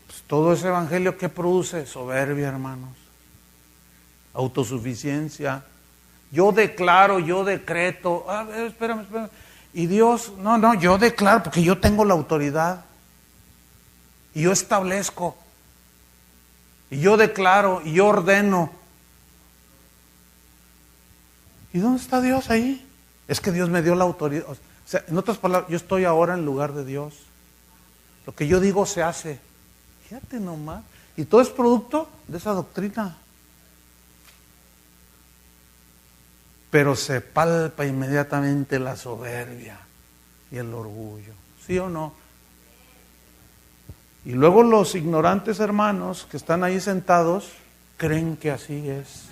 Pues todo ese evangelio que produce soberbia, hermanos. Autosuficiencia. Yo declaro, yo decreto. Espérame. Y Dios, no, yo declaro porque yo tengo la autoridad. Y yo establezco. Y yo declaro, y yo ordeno. ¿Y dónde está Dios ahí? Es que Dios me dio la autoridad. O sea, en otras palabras, yo estoy ahora en lugar de Dios. Lo que yo digo se hace. Fíjate nomás. Y todo es producto de esa doctrina. Pero se palpa inmediatamente la soberbia y el orgullo. ¿Sí o no? Y luego los ignorantes hermanos que están ahí sentados creen que así es.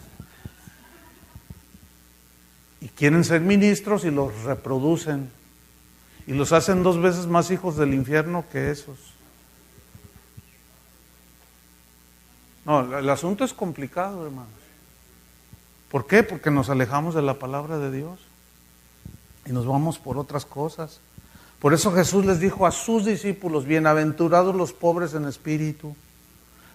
Y quieren ser ministros y los reproducen. Y los hacen 2 veces más hijos del infierno que esos. No, el asunto es complicado, hermanos. ¿Por qué? Porque nos alejamos de la palabra de Dios y nos vamos por otras cosas. Por eso Jesús les dijo a sus discípulos: bienaventurados los pobres en espíritu,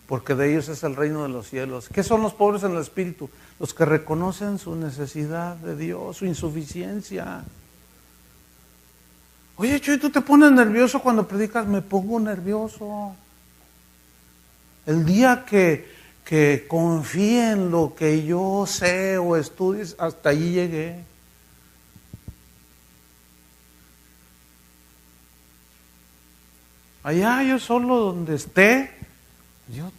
porque de ellos es el reino de los cielos. ¿Qué son los pobres en el espíritu? Los que reconocen su necesidad de Dios, su insuficiencia. Oye, Chuy, ¿tú te pones nervioso cuando predicas? Me pongo nervioso. El día que confíe en lo que yo sé o estudies, hasta allí llegué. Allá yo solo donde esté, yo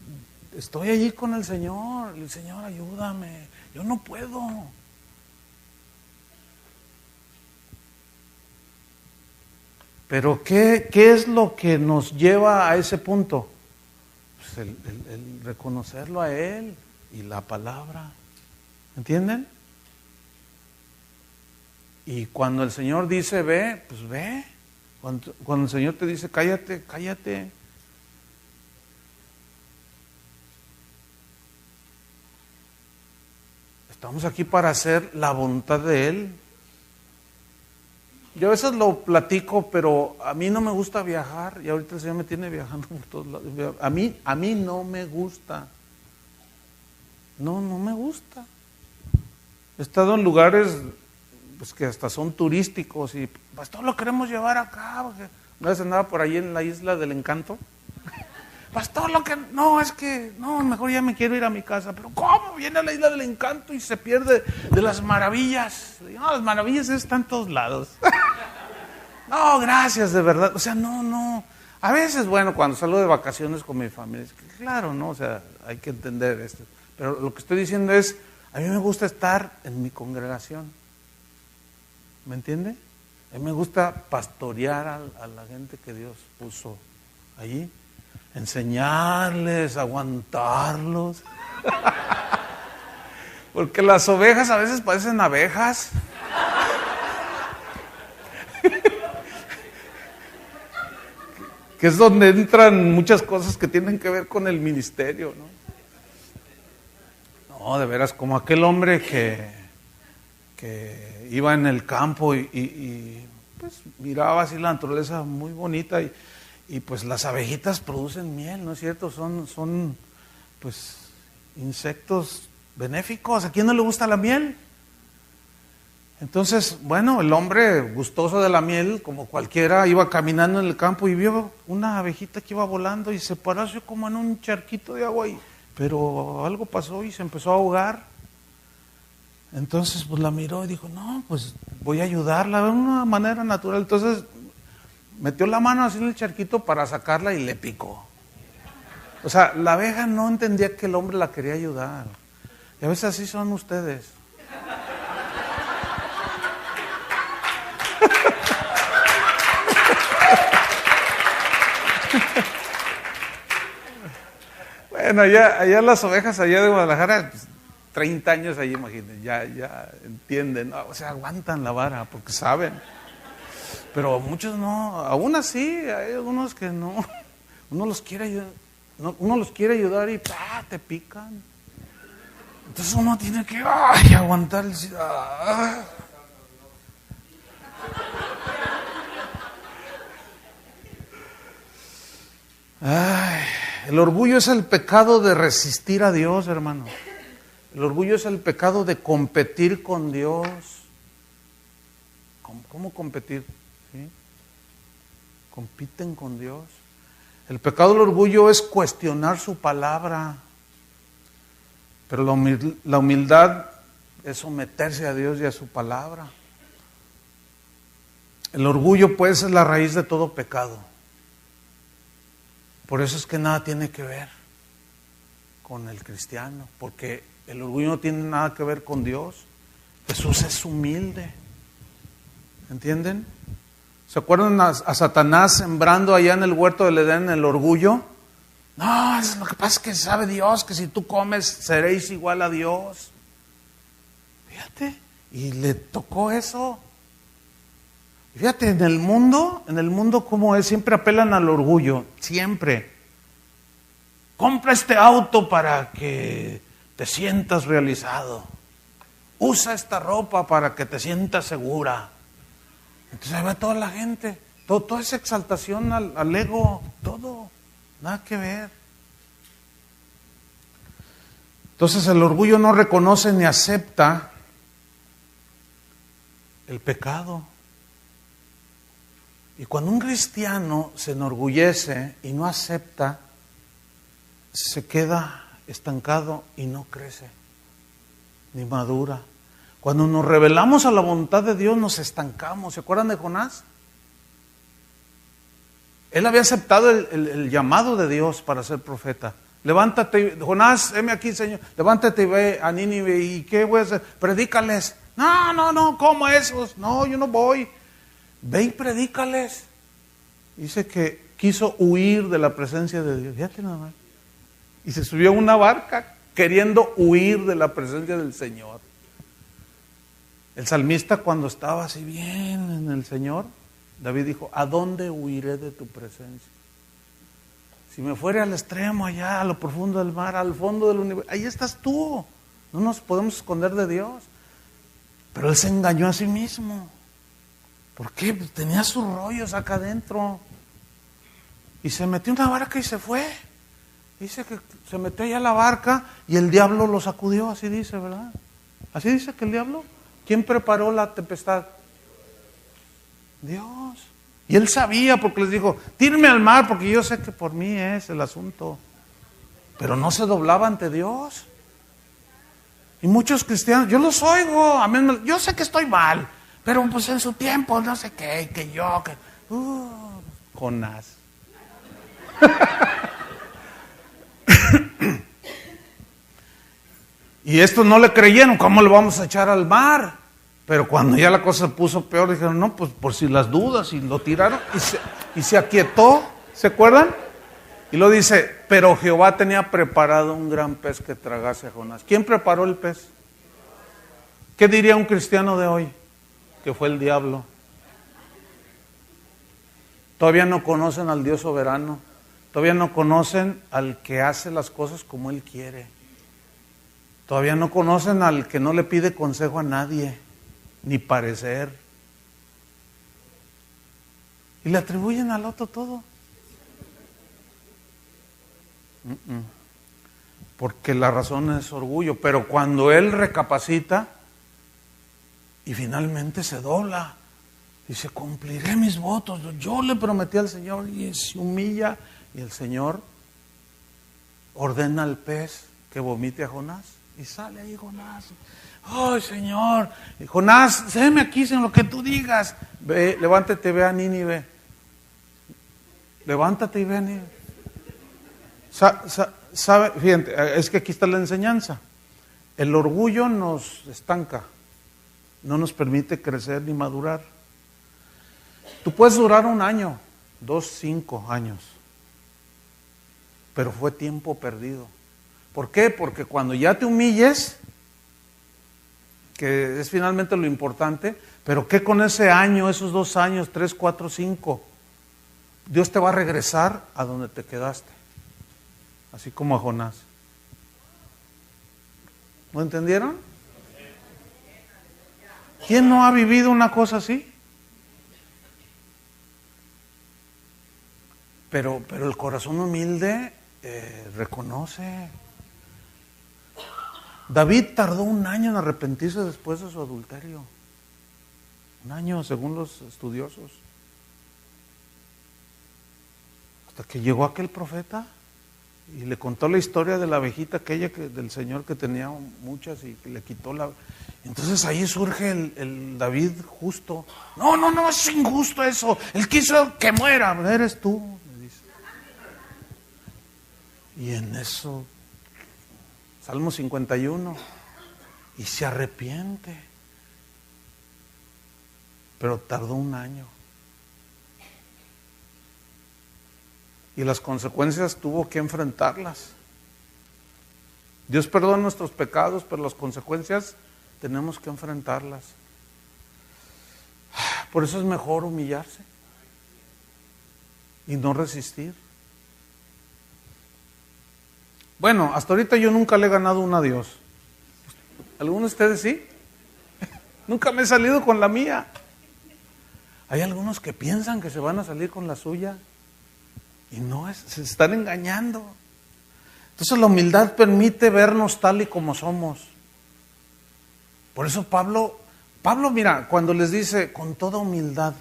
estoy allí con el Señor. El Señor, ayúdame, yo no puedo. Pero ¿qué es lo que nos lleva a ese punto? Pues el reconocerlo a Él y la palabra. ¿Entienden? Y cuando el Señor dice ve, pues ve. Cuando el Señor te dice cállate, cállate. Estamos aquí para hacer la voluntad de Él. Yo a veces lo platico, pero a mí no me gusta viajar y ahorita el Señor me tiene viajando por todos lados. A mí no me gusta. No me gusta. He estado en lugares pues que hasta son turísticos y pues todo lo queremos llevar acá. Porque una vez andaba por ahí en la isla del Encanto. Pastor, mejor ya me quiero ir a mi casa. Pero ¿cómo? Viene a la isla del Encanto y se pierde de las maravillas. No, las maravillas están en todos lados. No, gracias, de verdad. O sea, no. A veces, bueno, cuando salgo de vacaciones con mi familia, claro, ¿no? O sea, hay que entender esto. Pero lo que estoy diciendo es, a mí me gusta estar en mi congregación. ¿Me entiende? A mí me gusta pastorear a la gente que Dios puso allí. Enseñarles, aguantarlos. Porque las ovejas a veces parecen abejas. Que es donde entran muchas cosas que tienen que ver con el ministerio, ¿no? No, de veras, como aquel hombre que iba en el campo y pues miraba así la naturaleza muy bonita y pues las abejitas producen miel, ¿no es cierto? Son pues insectos benéficos. ¿A quién no le gusta la miel? Entonces, bueno, el hombre gustoso de la miel, como cualquiera, iba caminando en el campo y vio una abejita que iba volando y se paró así como en un charquito de agua, pero algo pasó y se empezó a ahogar. Entonces, pues la miró y dijo, no, pues voy a ayudarla de una manera natural. Entonces, metió la mano así en el charquito para sacarla y le picó. O sea, la abeja no entendía que el hombre la quería ayudar. Y a veces así son ustedes. Bueno, allá las ovejas allá de Guadalajara, pues, 30 años allí, imagínense, ya entienden, ¿no? O sea, aguantan la vara porque saben. Pero muchos no, aún así, hay algunos que no, uno los quiere ayudar y te pican. Entonces uno tiene que aguantar. El orgullo es el pecado de resistir a Dios, hermano. El orgullo es el pecado de competir con Dios. ¿Cómo competir? ¿Sí? Compiten con Dios. El pecado del orgullo es cuestionar su palabra. Pero la humildad es someterse a Dios y a su palabra. El orgullo, pues, es la raíz de todo pecado. Por eso es que nada tiene que ver. con el cristiano, porque el orgullo no tiene nada que ver con Dios. Jesús es humilde. ¿Entienden? ¿Se acuerdan a Satanás sembrando allá en el huerto del Edén el orgullo? No, lo que pasa es que sabe Dios que si tú comes seréis igual a Dios. Fíjate, y le tocó eso. Fíjate, en el mundo cómo es, siempre apelan al orgullo, siempre. Compra este auto para que te sientas realizado. Usa esta ropa para que te sientas segura. Entonces ahí va toda la gente, toda esa exaltación al ego, todo, nada que ver. Entonces el orgullo no reconoce ni acepta el pecado. Y cuando un cristiano se enorgullece y no acepta, se queda estancado y no crece, ni madura. Cuando nos rebelamos a la voluntad de Dios, nos estancamos. ¿Se acuerdan de Jonás? Él había aceptado el llamado de Dios para ser profeta. Levántate, Jonás, heme aquí, Señor. Levántate y ve a Nínive. ¿Y qué voy a hacer? Predícales. No, ¿cómo esos? No, yo no voy. Ve y predícales. Dice que quiso huir de la presencia de Dios. Fíjate nada más. Y se subió a una barca queriendo huir de la presencia del Señor. El salmista, cuando estaba así bien en el Señor, David dijo: ¿a dónde huiré de tu presencia? Si me fuere al extremo allá, a lo profundo del mar, al fondo del universo, ahí estás tú. No nos podemos esconder de Dios. Pero él se engañó a sí mismo. ¿Por qué? Pues tenía sus rollos acá adentro. Y se metió en una barca y se fue. Dice que se metió allá a la barca y el diablo lo sacudió, así dice, ¿verdad? Así dice que el diablo. ¿Quién preparó la tempestad? Dios. Y él sabía, porque les dijo: tírenme al mar, porque yo sé que por mí es el asunto. Pero no se doblaba ante Dios. Y muchos cristianos, yo los oigo, amén, yo sé que estoy mal, pero pues en su tiempo, no sé qué, que yo, que... Jonás. Y estos no le creyeron, ¿cómo le vamos a echar al mar? Pero cuando ya la cosa se puso peor, dijeron: no, pues por si las dudas, y lo tiraron, y se aquietó, ¿se acuerdan? Y lo dice: pero Jehová tenía preparado un gran pez que tragase a Jonás. ¿Quién preparó el pez? ¿Qué diría un cristiano de hoy? Que fue el diablo. Todavía no conocen al Dios soberano, todavía no conocen al que hace las cosas como Él quiere. Todavía no conocen al que no le pide consejo a nadie, ni parecer. Y le atribuyen al otro todo. Porque la razón es orgullo. Pero cuando él recapacita y finalmente se dobla, dice: cumpliré mis votos. Yo le prometí al Señor, y se humilla. Y el Señor ordena al pez que vomite a Jonás. Y sale ahí Jonás. ¡Ay, Señor! Y Jonás, séme aquí en lo que tú digas. Ve, levántate y ve a Nínive. Levántate y ve a Nínive. ¿Sabe? Fíjate, es que aquí está la enseñanza. El orgullo nos estanca. No nos permite crecer ni madurar. Tú puedes durar 1 año, 2, 5 años. Pero fue tiempo perdido. ¿Por qué? Porque cuando ya te humilles, que es finalmente lo importante, pero ¿qué con ese año, esos 2 años, 3, 4, 5? Dios te va a regresar a donde te quedaste, así como a Jonás. ¿No entendieron? ¿Quién no ha vivido una cosa así? Pero el corazón humilde reconoce. David tardó 1 año en arrepentirse después de su adulterio. 1 año, según los estudiosos. Hasta que llegó aquel profeta y le contó la historia de la abejita aquella del Señor, que tenía muchas y que le quitó la... Entonces ahí surge el David justo. No, es injusto eso. Él quiso que muera. Eres tú, me dice. Y en eso Salmo 51. Y se arrepiente. Pero tardó un año. Y las consecuencias tuvo que enfrentarlas. Dios perdona nuestros pecados, pero las consecuencias tenemos que enfrentarlas. Por eso es mejor humillarse y no resistir. Bueno, hasta ahorita yo nunca le he ganado una a Dios. ¿Algunos de ustedes sí? Nunca me he salido con la mía. Hay algunos que piensan que se van a salir con la suya y no, se están engañando. Entonces la humildad permite vernos tal y como somos. Por eso Pablo, mira, cuando les dice con toda humildad,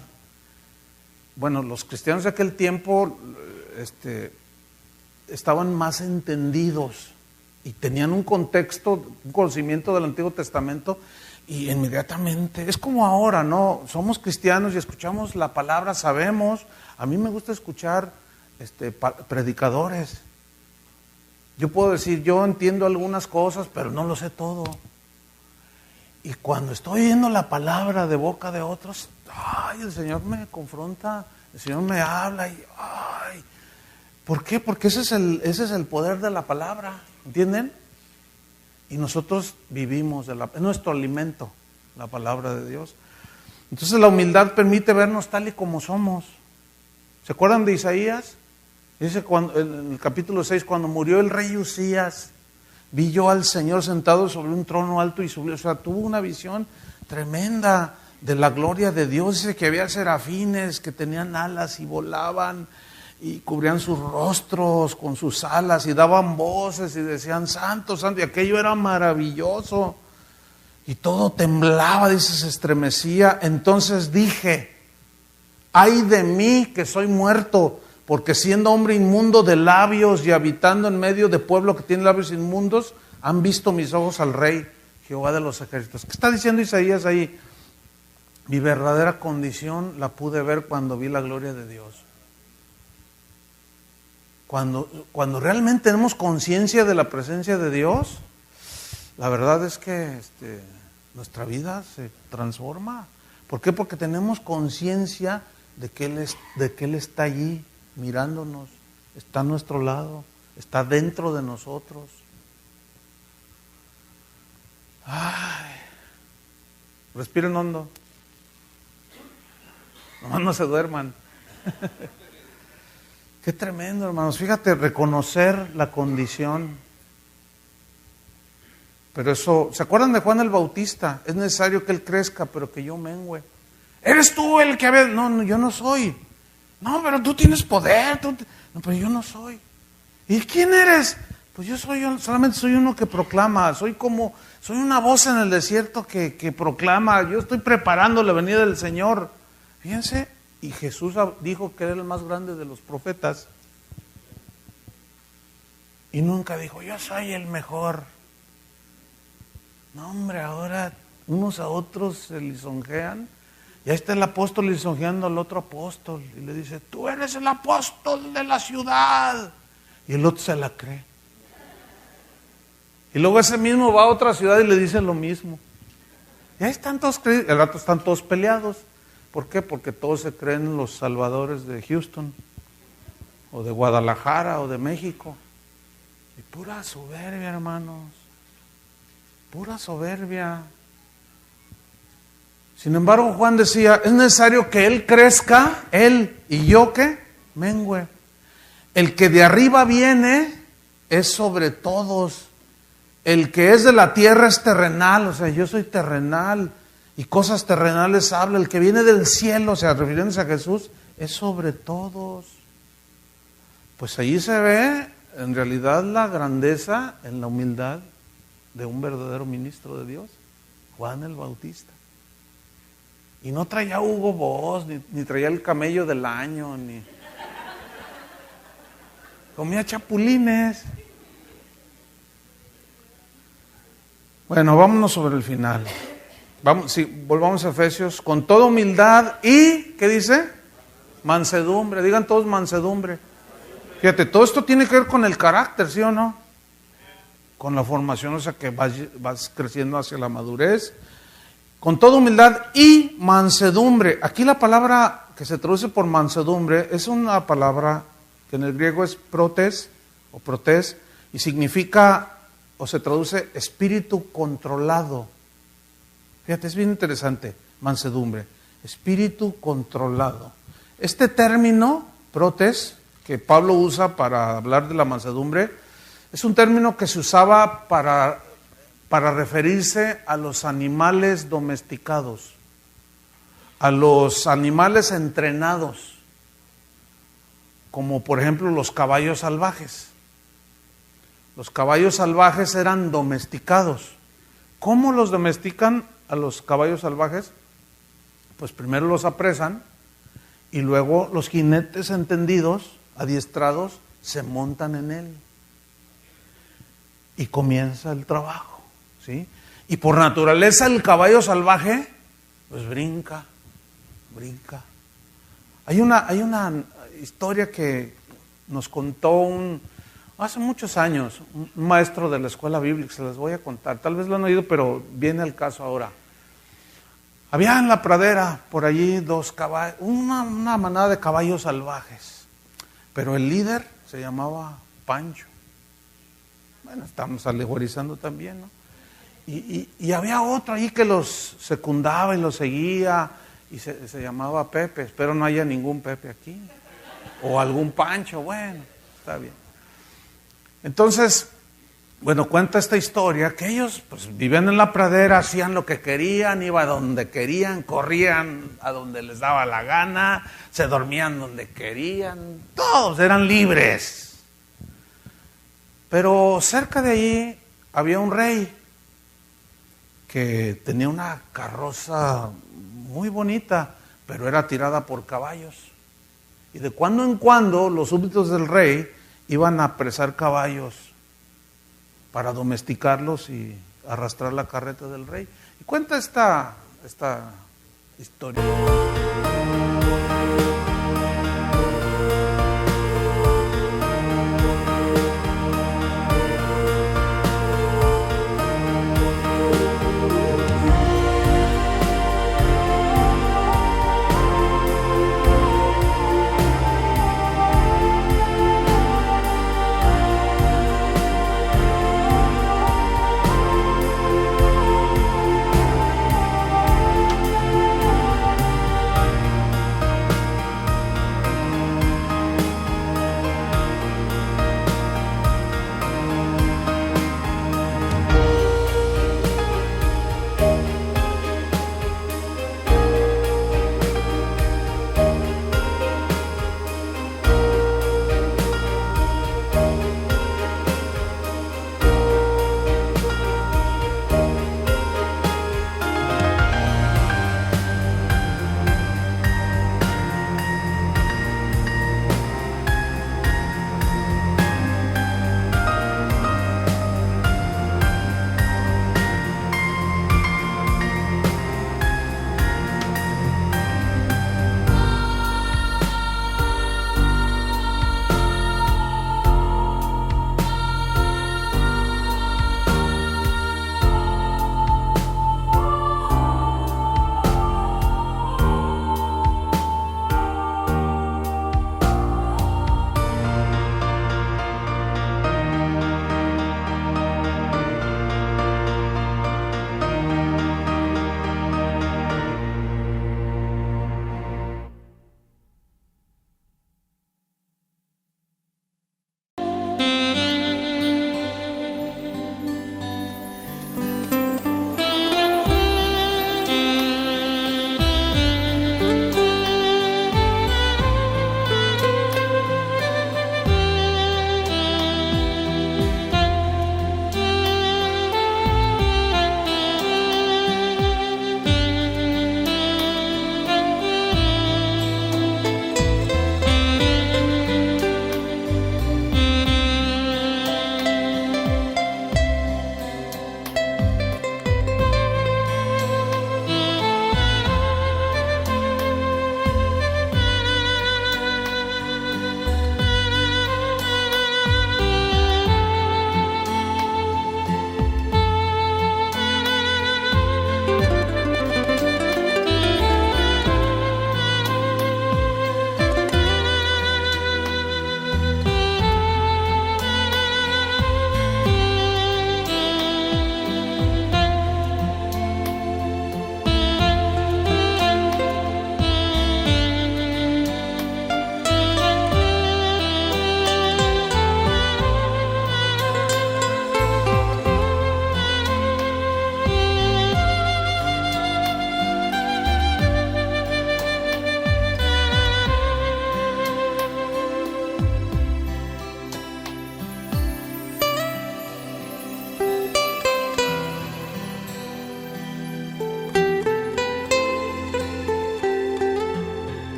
bueno, los cristianos de aquel tiempo estaban más entendidos y tenían un contexto, un conocimiento del Antiguo Testamento, y inmediatamente, es como ahora, ¿no? Somos cristianos y escuchamos la palabra, sabemos. A mí me gusta escuchar predicadores. Yo puedo decir, yo entiendo algunas cosas, pero no lo sé todo. Y cuando estoy oyendo la palabra de boca de otros, ay, el Señor me confronta, el Señor me habla y ay. ¿Por qué? Porque ese es el poder de la palabra, ¿entienden? Y nosotros vivimos es nuestro alimento, la palabra de Dios. Entonces la humildad permite vernos tal y como somos. ¿Se acuerdan de Isaías? Dice en el capítulo 6, cuando murió el rey Usías, vi yo al Señor sentado sobre un trono alto y sublime. O sea, tuvo una visión tremenda de la gloria de Dios. Dice que había serafines que tenían alas y volaban y cubrían sus rostros con sus alas y daban voces y decían, santo, santo, y aquello era maravilloso. Y todo temblaba, dice, se estremecía. Entonces dije, ay de mí que soy muerto, porque siendo hombre inmundo de labios y habitando en medio de pueblo que tiene labios inmundos, han visto mis ojos al Rey, Jehová de los ejércitos. ¿Qué está diciendo Isaías ahí? Mi verdadera condición la pude ver cuando vi la gloria de Dios. Cuando realmente tenemos conciencia de la presencia de Dios, la verdad es que nuestra vida se transforma. ¿Por qué? Porque tenemos conciencia de que Él está allí mirándonos, está a nuestro lado, está dentro de nosotros. Ay, respiren hondo, nomás no se duerman. Qué tremendo, hermanos. Fíjate, reconocer la condición. Pero eso, ¿se acuerdan de Juan el Bautista? Es necesario que él crezca, pero que yo mengüe. ¿Eres tú el que había? No, yo no soy. No, pero tú tienes poder. No, pero yo no soy. ¿Y quién eres? Pues yo solamente soy uno que proclama. Soy una voz en el desierto que proclama. Yo estoy preparando la venida del Señor. Fíjense. Y Jesús dijo que era el más grande de los profetas. Y nunca dijo, yo soy el mejor. No, hombre, ahora unos a otros se lisonjean. Y ahí está el apóstol lisonjeando al otro apóstol. Y le dice, tú eres el apóstol de la ciudad. Y el otro se la cree. Y luego ese mismo va a otra ciudad y le dice lo mismo. Y ahí están todos, el rato están todos peleados. ¿Por qué? Porque todos se creen los salvadores de Houston, o de Guadalajara, o de México. Y pura soberbia, hermanos. Pura soberbia. Sin embargo, Juan decía, es necesario que Él crezca, Él, y yo, ¿qué? Mengüe. El que de arriba viene es sobre todos. El que es de la tierra es terrenal, o sea, yo soy terrenal. Y cosas terrenales habla, el que viene del cielo, o sea, refiriéndose a Jesús, es sobre todos. Pues allí se ve en realidad la grandeza en la humildad de un verdadero ministro de Dios, Juan el Bautista. Y no traía Hugo Boss, ni traía el camello del año, ni comía chapulines. Bueno, vámonos sobre el final. Volvamos a Efesios, con toda humildad y, ¿qué dice? Mansedumbre, digan todos mansedumbre. Fíjate, todo esto tiene que ver con el carácter, ¿sí o no? con la formación, o sea que vas creciendo hacia la madurez, con toda humildad y mansedumbre. Aquí la palabra que se traduce por mansedumbre es una palabra que en el griego es protes o protes y significa o se traduce espíritu controlado. Fíjate, es bien interesante, mansedumbre, espíritu controlado. Este término, protes, que Pablo usa para hablar de la mansedumbre, es un término que se usaba para referirse a los animales domesticados, a los animales entrenados, como por ejemplo los caballos salvajes. Los caballos salvajes eran domesticados. ¿Cómo los domestican a los caballos salvajes? Pues primero los apresan y luego los jinetes entendidos, adiestrados, se montan en él. Y comienza el trabajo, ¿sí? Y por naturaleza el caballo salvaje, pues brinca. Hay una historia que nos contó hace muchos años, un maestro de la escuela bíblica, se las voy a contar. Tal vez lo han oído, pero viene al caso ahora. Había en la pradera, por allí, dos caballos, una manada de caballos salvajes. Pero el líder se llamaba Pancho. Bueno, estamos alegorizando también, ¿no? Y había otro ahí que los secundaba y los seguía, y se llamaba Pepe. Espero no haya ningún Pepe aquí. O algún Pancho, bueno, está bien. Entonces, bueno, cuenta esta historia que ellos pues vivían en la pradera, hacían lo que querían, iban a donde querían, corrían a donde les daba la gana, se dormían donde querían, todos eran libres. Pero cerca de allí había un rey que tenía una carroza muy bonita, pero era tirada por caballos. Y de cuando en cuando los súbditos del rey iban a apresar caballos para domesticarlos y arrastrar la carreta del rey. Y cuenta esta historia.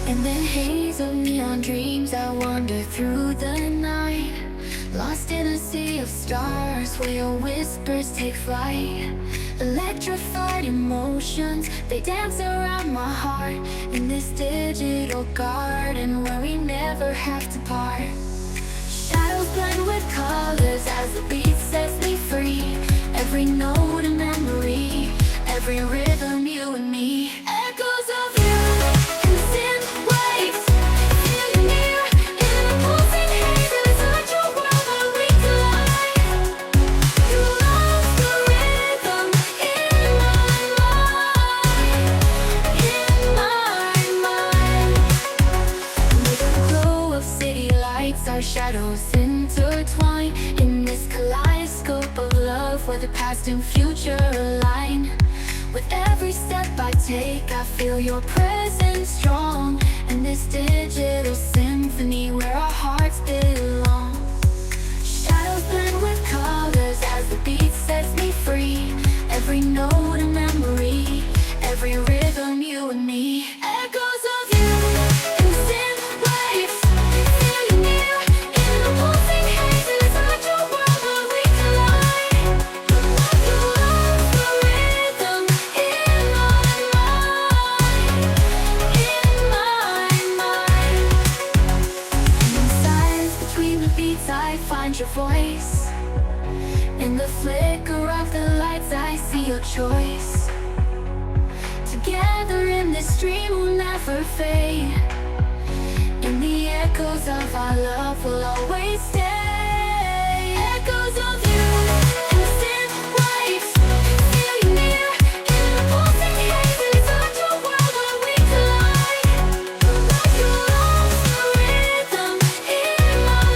In the haze of neon dreams, I wander through the night, lost in a sea of stars where your whispers take flight. Electrified emotions, they dance around my heart, in this digital garden where we never have to part. Shadows blend with colors as the beat sets me free. Every note a memory, every rhythm you and me. Echoes of you in synth waves, feel you near in the pulsing haze. It's such a world where we collide. You love the rhythm in my mind, in my mind. With the glow of city lights, our shadows intertwine in this kaleidoscope of love where the past and future align. With every step I take, I feel your presence strong, in this digital symphony where our hearts belong. Shadows blend with colors as the beat sets me free. Every note a memory, every rhythm you and me. Echoes of you in synth waves, feel you near in the pulsing haze. It's such a world where we collide. You love the rhythm in my mind, in my mind. And in silence between the beats, I find your voice. In the flicker of the lights, I see your choice. Together in this dream we'll never fade. In the echoes of our love we'll always